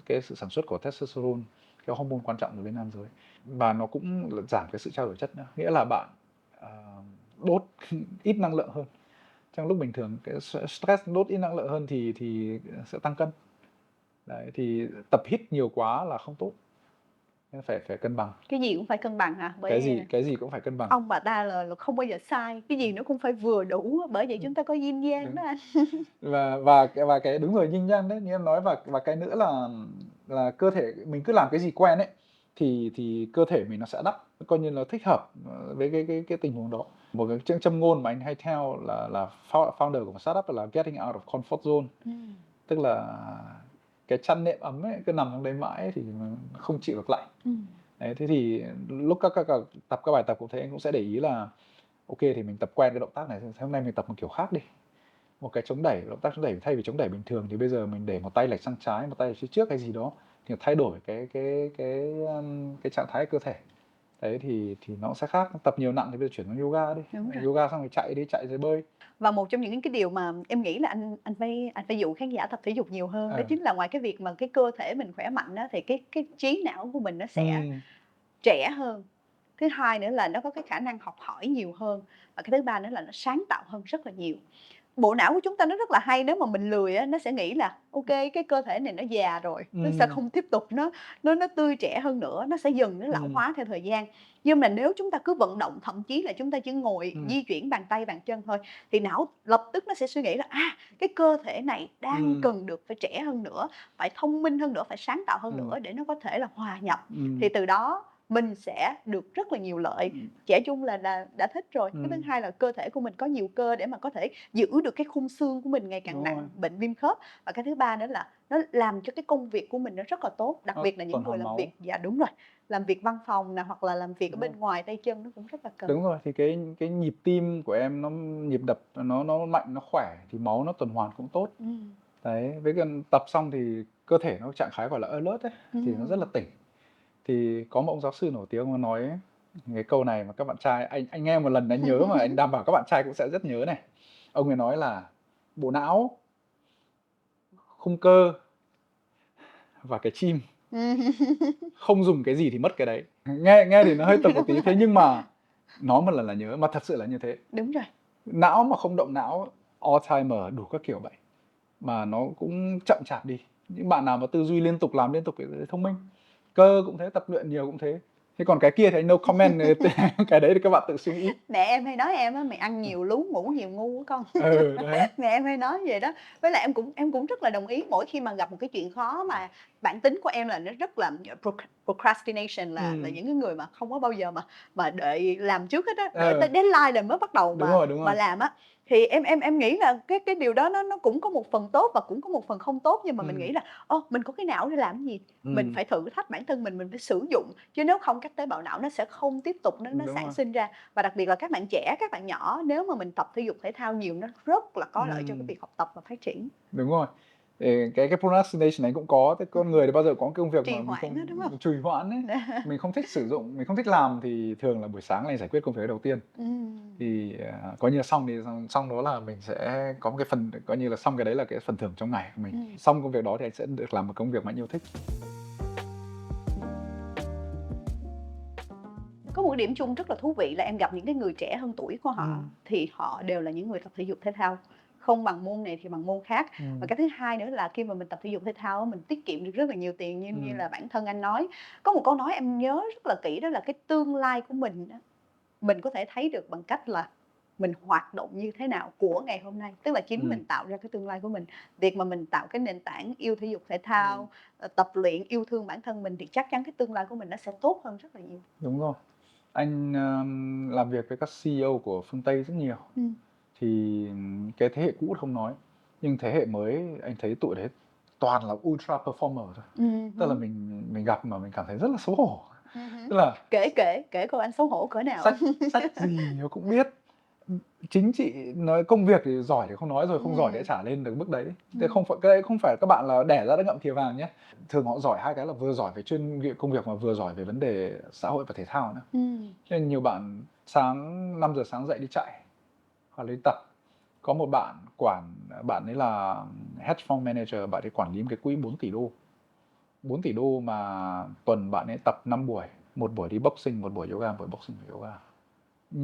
cái sự sản xuất của testosterone, cái hormone quan trọng đối với nam giới. Và nó cũng giảm cái sự trao đổi chất nữa. Nghĩa là bạn đốt ít năng lượng hơn. Trong lúc bình thường cái stress đốt ít năng lượng hơn thì sẽ tăng cân. Đấy, thì tập HIIT nhiều quá là không tốt. Nên phải cân bằng. Cái gì cũng phải cân bằng hả? Cái gì cũng phải cân bằng. Ông bà ta là không bao giờ sai, cái gì nó cũng phải vừa đủ, bởi vậy chúng ta có yin yang đó anh. Và cái đúng rồi, yin yang đấy như em nói, và cái nữa là cơ thể mình cứ làm cái gì quen ấy thì cơ thể mình nó sẽ đắp, coi như là thích hợp với cái tình huống đó. Một cái châm ngôn mà anh hay theo là founder của một startup là getting out of comfort zone. Tức là cái chăn nệm ấm ấy, cứ nằm trong đấy mãi thì không chịu được lạnh. Đấy, thế thì lúc các tập các bài tập cũng thế, anh cũng sẽ để ý là ok thì mình tập quen cái động tác này, hôm nay mình tập một kiểu khác đi. Một cái chống đẩy, động tác chống đẩy thay vì chống đẩy bình thường thì bây giờ mình để một tay lệch sang trái, một tay phía trước hay gì đó, thì thay đổi cái trạng thái cơ thể. Đấy thì nó sẽ khác, tập nhiều nặng thì bây giờ chuyển sang yoga đi. Đúng rồi. Yoga xong rồi chạy đi, chạy rồi bơi. Và một trong những cái điều mà em nghĩ là anh phải dụ khán giả tập thể dục nhiều hơn, đó chính là ngoài cái việc mà cái cơ thể mình khỏe mạnh á, thì cái trí não của mình nó sẽ trẻ hơn. Thứ hai nữa là nó có cái khả năng học hỏi nhiều hơn, và cái thứ ba nữa là nó sáng tạo hơn rất là nhiều. Bộ não của chúng ta nó rất là hay, nếu mà mình lười á, nó sẽ nghĩ là ok, cái cơ thể này nó già rồi, nó sẽ không tiếp tục nó tươi trẻ hơn nữa, nó sẽ dần nó lão hóa theo thời gian. Nhưng mà nếu chúng ta cứ vận động, thậm chí là chúng ta chỉ ngồi di chuyển bàn tay bàn chân thôi, thì não lập tức nó sẽ suy nghĩ là cái cơ thể này đang cần được phải trẻ hơn nữa, phải thông minh hơn nữa, phải sáng tạo hơn nữa để nó có thể là hòa nhập. Thì từ đó mình sẽ được rất là nhiều lợi. Trẻ trung là đã thích rồi. Cái thứ hai là cơ thể của mình có nhiều cơ để mà có thể giữ được cái khung xương của mình ngày càng nặng, bệnh viêm khớp. Và cái thứ ba nữa là nó làm cho cái công việc của mình nó rất là tốt, đặc biệt là những người làm việc, dạ đúng rồi, làm việc văn phòng nè, hoặc là làm việc ở bên ngoài tay chân, nó cũng rất là cần. Đúng rồi, thì cái nhịp tim của em, nó nhịp đập nó mạnh, nó khỏe thì máu nó tuần hoàn cũng tốt. Đấy, với gần tập xong thì cơ thể nó trạng thái gọi là alert ấy, thì nó rất là tỉnh. Thì có một ông giáo sư nổi tiếng mà nói cái câu này mà các bạn trai, anh nghe một lần anh nhớ, mà anh đảm bảo các bạn trai cũng sẽ rất nhớ này. Ông ấy nói là bộ não, khung cơ và cái chim không dùng cái gì thì mất cái đấy. Nghe thì nó hơi tập một tí, thế nhưng mà nói một lần là nhớ, mà thật sự là như thế. Đúng rồi. Não mà không động não, Alzheimer, đủ các kiểu bệnh, mà nó cũng chậm chạp đi. Những bạn nào mà tư duy liên tục, làm liên tục thì thông minh. Cơ cũng thế, tập luyện nhiều cũng thế. Thế còn cái kia thì anh no comment. Cái đấy thì các bạn tự suy nghĩ. Mẹ em hay nói em á, mày ăn nhiều lú, ngủ nhiều ngu á con. Đấy. Mẹ em hay nói vậy đó. Với lại em cũng rất là đồng ý, mỗi khi mà gặp một cái chuyện khó mà bản tính của em là nó rất là procrastination, là những cái người mà không có bao giờ mà đợi làm trước hết á, đợi tới deadline rồi mới bắt đầu mà làm á. Thì em nghĩ là cái điều đó nó cũng có một phần tốt và cũng có một phần không tốt, nhưng mà mình nghĩ là mình có cái não để làm cái gì, mình phải thử thách bản thân mình phải sử dụng, chứ nếu không các tế bào não nó sẽ không tiếp tục nó sản sinh ra. Và đặc biệt là các bạn trẻ, các bạn nhỏ, nếu mà mình tập thể dục thể thao nhiều, nó rất là có lợi cho cái việc học tập và phát triển. Đúng rồi. Cái procrastination này cũng có, thế con người thì bao giờ có cái công việc mà mình không đúng không? trì hoãn ấy, mình không thích sử dụng, mình không thích làm, thì thường là buổi sáng này giải quyết công việc đầu tiên. Thì coi như là xong đó là mình sẽ có một cái phần, coi như là xong cái đấy là cái phần thưởng trong ngày của mình. Xong công việc đó thì anh sẽ được làm một công việc mà anh yêu thích. Có một điểm chung rất là thú vị là em gặp những cái người trẻ hơn tuổi của họ, thì họ đều là những người tập thể dục thể thao, không bằng môn này thì bằng môn khác. Và cái thứ hai nữa là khi mà mình tập thể dục thể thao, mình tiết kiệm được rất là nhiều tiền, như là bản thân anh nói. Có một câu nói em nhớ rất là kỹ, đó là cái tương lai của mình có thể thấy được bằng cách là mình hoạt động như thế nào của ngày hôm nay. Tức là chính mình tạo ra cái tương lai của mình. Việc mà mình tạo cái nền tảng yêu thể dục thể thao, tập luyện, yêu thương bản thân mình, thì chắc chắn cái tương lai của mình nó sẽ tốt hơn rất là nhiều. Đúng rồi. Anh làm việc với các CEO của phương Tây rất nhiều. Thì cái thế hệ cũ không nói, nhưng thế hệ mới anh thấy tụi đấy toàn là ultra performer thôi. Tức là mình gặp mà mình cảm thấy rất là xấu hổ. Tức là kể cô anh xấu hổ cỡ nào? sách gì nó cũng biết. Chính trị nói công việc thì giỏi thì không nói rồi, không giỏi thì trả lên được mức đấy. Thế cái đấy không phải các bạn là đẻ ra đã ngậm thìa vàng nhé. Thường họ giỏi hai cái là vừa giỏi về chuyên nghiệp công việc mà vừa giỏi về vấn đề xã hội và thể thao nữa. Nên nhiều bạn 5 giờ sáng dậy đi chạy hoặc là đi tập. Có một bạn ấy là hedge fund manager, bạn ấy quản lý một cái quỹ 4 tỷ đô. 4 tỷ đô mà tuần bạn ấy tập 5 buổi, một buổi đi boxing, một buổi yoga, một buổi boxing và yoga.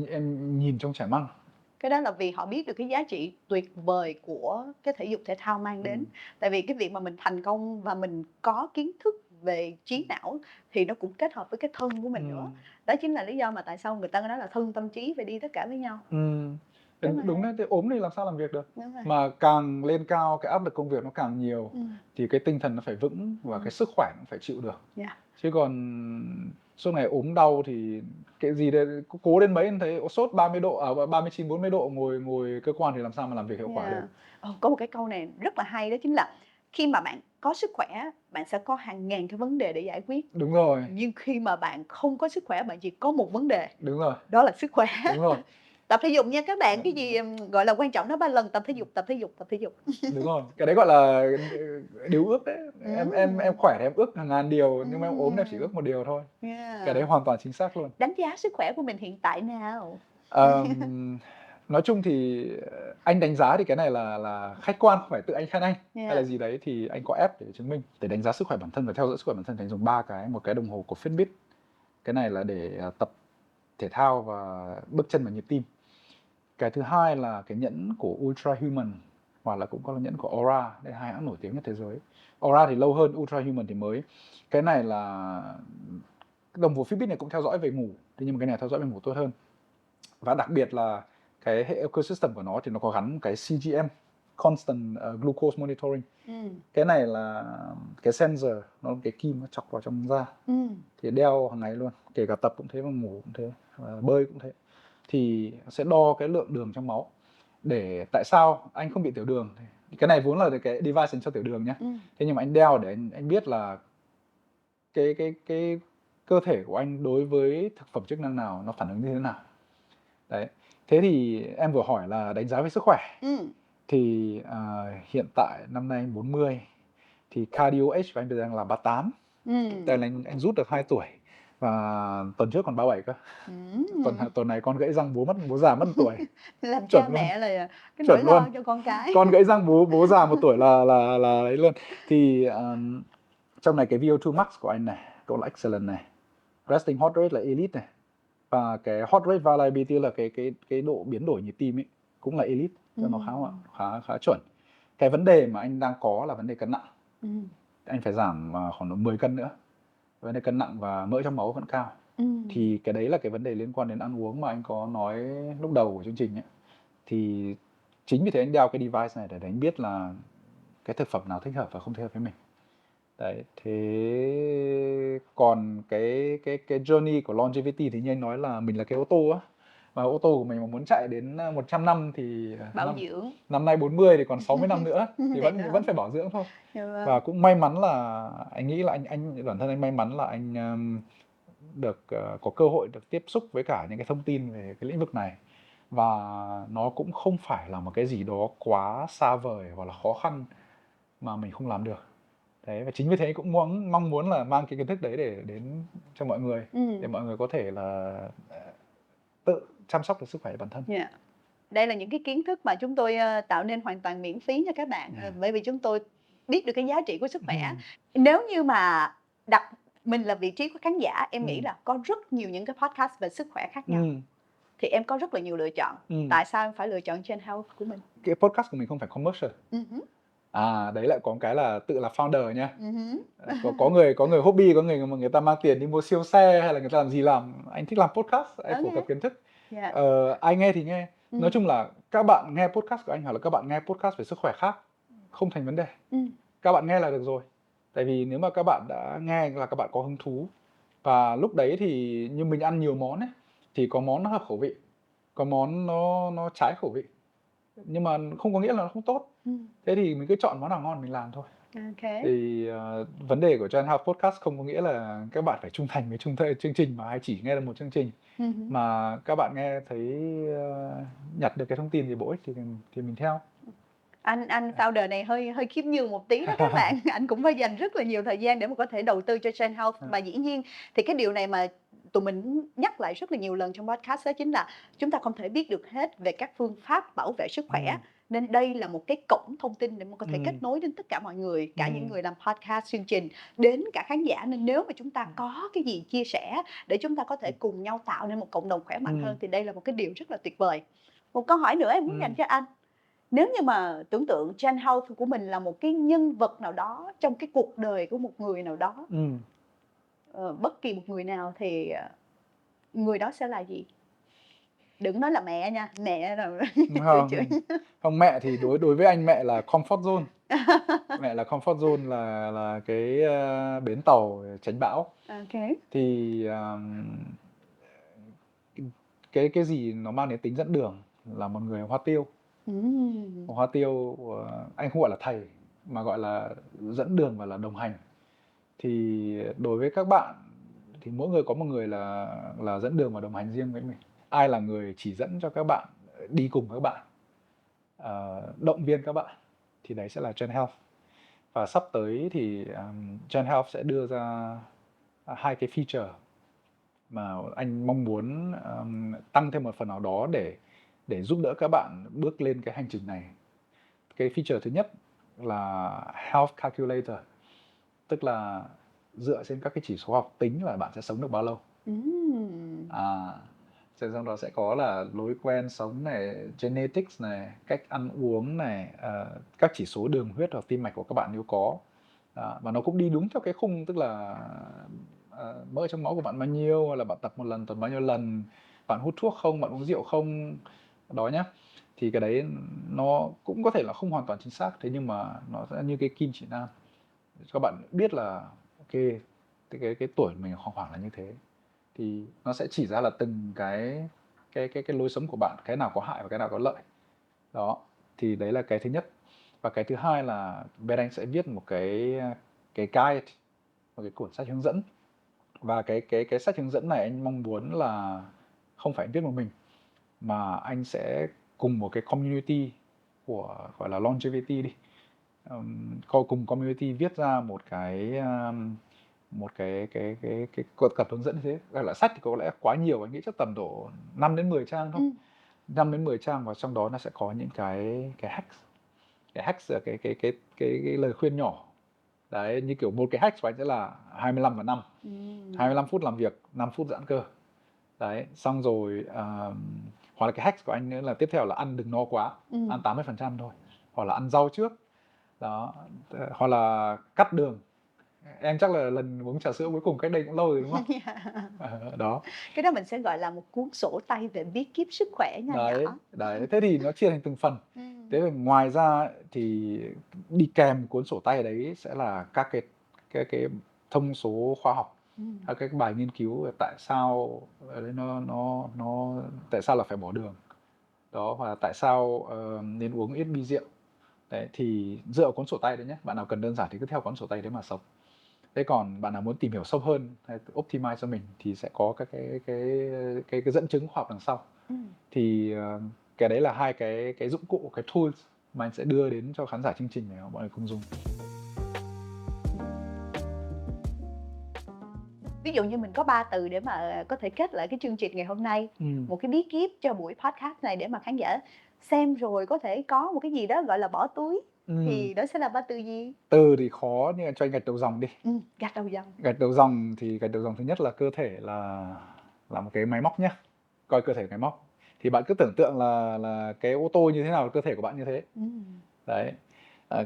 Em nhìn trông trẻ măng. Cái đó là vì họ biết được cái giá trị tuyệt vời của cái thể dục thể thao mang đến. Tại vì cái việc mà mình thành công và mình có kiến thức về trí não thì nó cũng kết hợp với cái thân của mình nữa. Đó chính là lý do mà tại sao người ta nói là thân tâm trí phải đi tất cả với nhau. Đúng đấy, thế ốm thì làm sao làm việc được. Mà càng lên cao, cái áp lực công việc nó càng nhiều, thì cái tinh thần nó phải vững và cái sức khỏe nó phải chịu được. Chứ còn suốt ngày ốm đau thì cái gì đấy, cố đến mấy anh thấy sốt 30 độ, 39, 40 độ ngồi cơ quan thì làm sao mà làm việc hiệu quả được. Có một cái câu này rất là hay, đó chính là khi mà bạn có sức khỏe, bạn sẽ có hàng ngàn cái vấn đề để giải quyết. Đúng rồi. Nhưng khi mà bạn không có sức khỏe, bạn chỉ có một vấn đề. Đúng rồi. Đó là sức khỏe. Đúng rồi. Tập thể dục nha các bạn, Dạ. cái gì gọi là quan trọng nó 3 lần, tập thể dục, tập thể dục, tập thể dục. Đúng rồi, cái đấy gọi là điều ước đấy. Em khỏe thì em ước hàng ngàn điều, nhưng mà em ốm thì em chỉ ước một điều thôi. Cái đấy Yeah. hoàn toàn chính xác luôn. Đánh giá sức khỏe của mình hiện tại nào? Nói chung thì anh đánh giá thì cái này là khách quan, không phải tự anh khen anh hay là Yeah. gì đấy, thì anh có app để chứng minh. Để đánh giá sức khỏe bản thân và theo dõi sức khỏe bản thân thì anh dùng 3 cái. Một cái đồng hồ của Fitbit, cái này là để tập thể thao và bước chân và nhịp tim. Cái thứ hai là cái nhẫn của Ultra Human, hoặc là cũng có là nhẫn của Oura. Đây là 2 hãng nổi tiếng nhất thế giới. Oura thì lâu hơn, Ultra Human thì mới. Cái này là đồng hồ Fitbit này cũng theo dõi về ngủ, thế nhưng mà cái này theo dõi về ngủ tốt hơn. Và đặc biệt là cái hệ ecosystem của nó thì nó có gắn cái CGM, Constant Glucose Monitoring. Cái này là cái sensor, nó là cái kim nó chọc vào trong da, thì đeo hàng ngày luôn, kể cả tập cũng thế và ngủ cũng thế, và bơi cũng thế. Thì sẽ đo cái lượng đường trong máu. Để tại sao anh không bị tiểu đường, cái này vốn là cái device dành cho tiểu đường nhé. Thế nhưng mà anh đeo để anh biết là cái cơ thể của anh đối với thực phẩm chức năng nào nó phản ứng như thế nào. Đấy. Thế thì em vừa hỏi là đánh giá về sức khỏe. Thì hiện tại năm nay anh 40, thì cardio age của anh bây giờ đang là 38. Tại là anh rút được 2 tuổi. Và tuần trước còn 37 cơ. Tuần này con gãy răng bố già mất 1 tuổi. Làm Chuẩn cha luôn. mẹ là cái nỗi Chuẩn lo luôn. cho con cái. Con gãy răng bố già 1 tuổi là đấy luôn. Thì trong này cái VO2 max của anh này, cũng là excellent này. Resting heart rate là elite này. Và cái heart rate variability là cái độ biến đổi nhịp tim ấy, cũng là elite, cho nó khá chuẩn. Cái vấn đề mà anh đang có là vấn đề cân nặng. Anh phải giảm khoảng 10 cân nữa. Vấn đề cân nặng và mỡ trong máu vẫn cao. Thì cái đấy là cái vấn đề liên quan đến ăn uống mà anh có nói lúc đầu của chương trình ấy. Thì chính vì thế anh đeo cái device này để anh biết là cái thực phẩm nào thích hợp và không thích hợp với mình. Đấy, thế còn cái journey của longevity thì như anh nói là mình là cái ô tô á, mà ô tô của mình mà muốn chạy đến 100 năm thì Bảo dưỡng. Năm nay 40 thì còn 60 năm nữa thì vẫn phải bảo dưỡng thôi. Và cũng may mắn là anh nghĩ là anh bản thân anh may mắn là anh được có cơ hội được tiếp xúc với cả những cái thông tin về cái lĩnh vực này, và nó cũng không phải là một cái gì đó quá xa vời hoặc là khó khăn mà mình không làm được. Đấy, và chính vì thế cũng mong muốn là mang cái kiến thức đấy để đến cho mọi người, để mọi người có thể là tự chăm sóc được sức khỏe bản thân. Đây là những cái kiến thức mà chúng tôi tạo nên hoàn toàn miễn phí cho các bạn, bởi vì chúng tôi biết được cái giá trị của sức khỏe. Nếu như mà đặt mình là vị trí của khán giả, em nghĩ là có rất nhiều những cái podcast về sức khỏe khác nhau. Thì em có rất là nhiều lựa chọn. Tại sao em phải lựa chọn Gen Health của mình? Cái podcast của mình không phải commercial. Đấy lại có cái là tự là founder nha. Có người hobby, có người mà người ta mang tiền đi mua siêu xe hay là người ta làm gì làm. Anh thích làm podcast, anh phổ cập kiến thức. Ai nghe thì nghe. Nói chung là các bạn nghe podcast của anh hoặc là các bạn nghe podcast về sức khỏe khác không thành vấn đề. Các bạn nghe là được rồi. Tại vì nếu mà các bạn đã nghe là các bạn có hứng thú. Và lúc đấy thì như mình ăn nhiều món ấy, thì có món nó hợp khẩu vị, có món nó trái khẩu vị, nhưng mà không có nghĩa là nó không tốt. Thế thì mình cứ chọn món nào ngon mình làm thôi. Thì vấn đề của Gen Health Podcast không có nghĩa là các bạn phải trung thành với chương trình mà hay chỉ nghe được một chương trình, mà các bạn nghe thấy nhặt được cái thông tin gì bổ ích thì mình theo. Anh founder này hơi khiêm nhường một tí đó các bạn. Anh cũng phải dành rất là nhiều thời gian để mà có thể đầu tư cho Gen Health. Và dĩ nhiên thì cái điều này mà tụi mình nhắc lại rất là nhiều lần trong podcast, đó chính là chúng ta không thể biết được hết về các phương pháp bảo vệ sức khỏe. Nên đây là một cái cổng thông tin để mà có thể kết nối đến tất cả mọi người, cả những người làm podcast, chương trình, đến cả khán giả. Nên nếu mà chúng ta có cái gì chia sẻ để chúng ta có thể cùng nhau tạo nên một cộng đồng khỏe mạnh hơn, thì đây là một cái điều rất là tuyệt vời. Một câu hỏi nữa em muốn dành cho anh. Nếu như mà tưởng tượng Gen Health của mình là một cái nhân vật nào đó trong cái cuộc đời của một người nào đó, bất kỳ một người nào, thì người đó sẽ là gì? Đừng nói là mẹ nha, mẹ là không, mẹ thì đối với anh mẹ là comfort zone. Mẹ là comfort zone, là cái bến tàu tránh bão. Thì cái gì nó mang đến tính dẫn đường là một người hoa tiêu. Một hoa tiêu, anh không gọi là thầy mà gọi là dẫn đường và là đồng hành. Thì đối với các bạn thì mỗi người có một người là dẫn đường và đồng hành riêng với mình. ai là người chỉ dẫn cho các bạn, đi cùng các bạn, động viên các bạn, thì đấy sẽ là Gen Health. Và sắp tới thì Gen Health sẽ đưa ra 2 cái feature mà anh mong muốn tăng thêm một phần nào đó để giúp đỡ các bạn bước lên cái hành trình này. Cái feature thứ nhất là Health Calculator, tức là dựa trên các cái chỉ số học tính là bạn sẽ sống được bao lâu. Trong đó sẽ có là lối quen sống này, genetics này, cách ăn uống này, các chỉ số đường huyết hoặc tim mạch của các bạn nếu có. Và nó cũng đi đúng theo cái khung, tức là mỡ trong máu của bạn bao nhiêu, hoặc là bạn tập một lần tuần bao nhiêu lần, bạn hút thuốc không, bạn uống rượu không, đó nhá. Thì cái đấy nó cũng có thể là không hoàn toàn chính xác, thế nhưng mà nó sẽ như cái kim chỉ nam. Các bạn biết là ok, cái tuổi mình khoảng là như thế, thì nó sẽ chỉ ra là từng cái lối sống của bạn, cái nào có hại và cái nào có lợi. Đó, thì đấy là cái thứ nhất. Và cái thứ hai là bên anh sẽ viết một cái guide, một cái cuốn sách hướng dẫn. Và cái sách hướng dẫn này anh mong muốn là không phải anh viết một mình, mà anh sẽ cùng một cái community của gọi là longevity đi, cùng community viết ra một cái cập hướng dẫn như thế. Gọi là sách thì có lẽ quá nhiều, anh nghĩ chắc tầm độ 5 đến 10 trang thôi. 5 đến 10 trang, và trong đó nó sẽ có những cái hacks. Cái hacks là cái lời khuyên nhỏ. Đấy, như kiểu một cái hack của anh sẽ là 25 và 5. 25 phút làm việc, 5 phút giãn cơ. Đấy, xong rồi hoặc là cái hack của anh nữa là tiếp theo là ăn đừng no quá, ăn 80% thôi. Hoặc là ăn rau trước. Đó, hoặc là cắt đường. Em chắc là lần uống trà sữa cuối cùng cách đây cũng lâu rồi đúng không? Đó. Cái đó mình sẽ gọi là một cuốn sổ tay về bí kíp sức khỏe nho nhỏ. Đấy, thế thì nó chia thành từng phần. Thế thì ngoài ra thì đi kèm cuốn sổ tay đấy sẽ là các cái thông số khoa học, các cái bài nghiên cứu về tại sao đấy nó tại sao là phải bỏ đường. Đó, hoặc là tại sao nên uống ít bia rượu. Đấy, thì dựa vào cuốn sổ tay đấy nhé. Bạn nào cần đơn giản thì cứ theo cuốn sổ tay đấy mà sống. Thế còn bạn nào muốn tìm hiểu sâu hơn hay optimize cho mình thì sẽ có các cái dẫn chứng khoa học đằng sau. Thì cái đấy là hai cái dụng cụ, cái tools mà anh sẽ đưa đến cho khán giả chương trình để mọi người cùng dùng. Ví dụ như mình có 3 từ để mà có thể kết lại cái chương trình ngày hôm nay, một cái bí kíp cho buổi podcast này để mà khán giả xem rồi có thể có một cái gì đó gọi là bỏ túi, thì đó sẽ là 3 từ gì? Từ thì khó, nhưng mà cho anh gạch đầu dòng đi. Gạch đầu dòng. Gạch đầu dòng thì gạch đầu dòng thứ nhất là cơ thể là một cái máy móc nhé. Coi cơ thể máy móc thì bạn cứ tưởng tượng là cái ô tô như thế nào, cơ thể của bạn như thế. Đấy.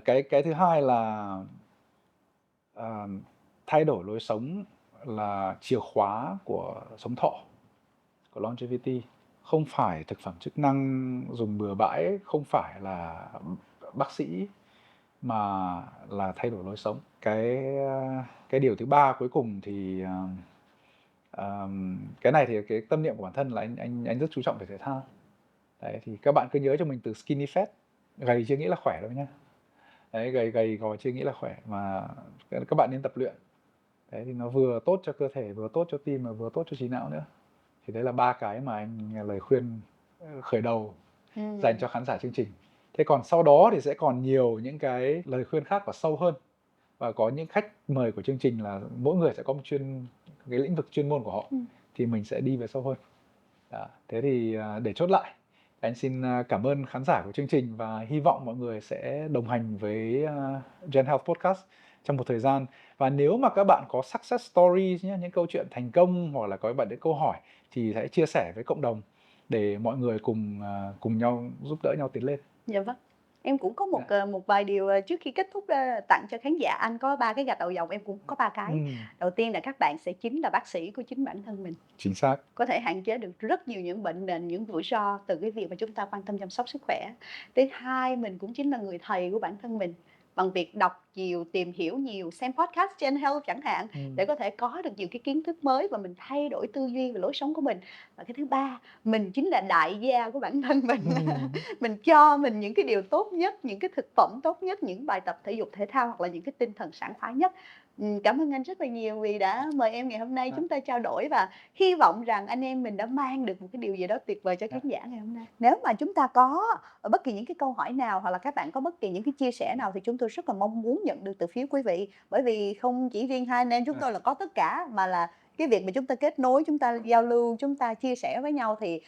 Cái thứ hai là thay đổi lối sống là chìa khóa của sống thọ, của longevity. Không phải thực phẩm chức năng dùng bừa bãi, không phải là bác sĩ, mà là thay đổi lối sống. Cái điều thứ ba cuối cùng thì cái này thì cái tâm niệm của bản thân là anh rất chú trọng về thể thao. Đấy, thì các bạn cứ nhớ cho mình từ skinny fat. Gầy chưa nghĩ là khỏe đâu nhá. Đấy, gầy gò chưa nghĩ là khỏe, mà các bạn nên tập luyện. Đấy, thì nó vừa tốt cho cơ thể, vừa tốt cho tim, mà vừa tốt cho trí não nữa. Thì đấy là 3 cái mà anh lời khuyên khởi đầu dành cho khán giả chương trình. Thế còn sau đó thì sẽ còn nhiều những cái lời khuyên khác và sâu hơn. Và có những khách mời của chương trình là mỗi người sẽ có một cái lĩnh vực chuyên môn của họ. Thì mình sẽ đi về sâu hơn. Đó. Thế thì để chốt lại, anh xin cảm ơn khán giả của chương trình và hy vọng mọi người sẽ đồng hành với Gen Health Podcast trong một thời gian. Và nếu mà các bạn có success stories, những câu chuyện thành công, hoặc là có bạn những câu hỏi, thì hãy chia sẻ với cộng đồng để mọi người cùng nhau giúp đỡ nhau tiến lên. Dạ vâng. Em cũng có một vài điều trước khi kết thúc tặng cho khán giả. Anh có 3 cái gạch đầu dòng, em cũng có 3 cái. Đầu tiên là các bạn sẽ chính là bác sĩ của chính bản thân mình. Chính xác. Có thể hạn chế được rất nhiều những bệnh nền, những rủi ro từ cái việc mà chúng ta quan tâm chăm sóc sức khỏe. Thứ hai, mình cũng chính là người thầy của bản thân mình, bằng việc đọc nhiều, tìm hiểu nhiều, xem podcast Gen Health chẳng hạn, để có thể có được nhiều cái kiến thức mới và mình thay đổi tư duy và lối sống của mình. Và cái thứ ba, mình chính là đại gia của bản thân mình. Mình cho mình những cái điều tốt nhất, những cái thực phẩm tốt nhất, những bài tập thể dục thể thao, hoặc là những cái tinh thần sảng khoái nhất. Cảm ơn anh rất là nhiều vì đã mời em ngày hôm nay, Dạ, chúng ta trao đổi và hy vọng rằng anh em mình đã mang được một cái điều gì đó tuyệt vời cho dạ, khán giả ngày hôm nay. Nếu mà chúng ta có, bất kỳ những cái câu hỏi nào hoặc là các bạn có bất kỳ những cái chia sẻ nào thì chúng tôi rất là mong muốn nhận được từ phía quý vị. Bởi vì không chỉ riêng hai anh em chúng dạ, tôi là có tất cả, mà là cái việc mà chúng ta kết nối, chúng ta giao lưu, chúng ta chia sẻ với nhau thì,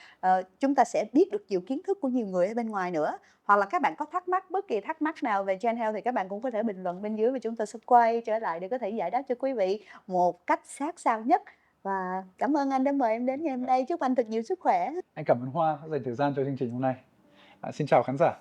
chúng ta sẽ biết được nhiều kiến thức của nhiều người ở bên ngoài nữa. Hoặc là các bạn có thắc mắc, bất kỳ thắc mắc nào về Gen Health thì các bạn cũng có thể bình luận bên dưới và chúng tôi sẽ quay trở lại để có thể giải đáp cho quý vị một cách sát sao nhất. Và cảm ơn anh đã mời em đến ngày hôm dạ. nay. Chúc anh thật nhiều sức khỏe. Anh cảm ơn Hoa đã dành thời gian cho chương trình hôm nay. Xin chào khán giả.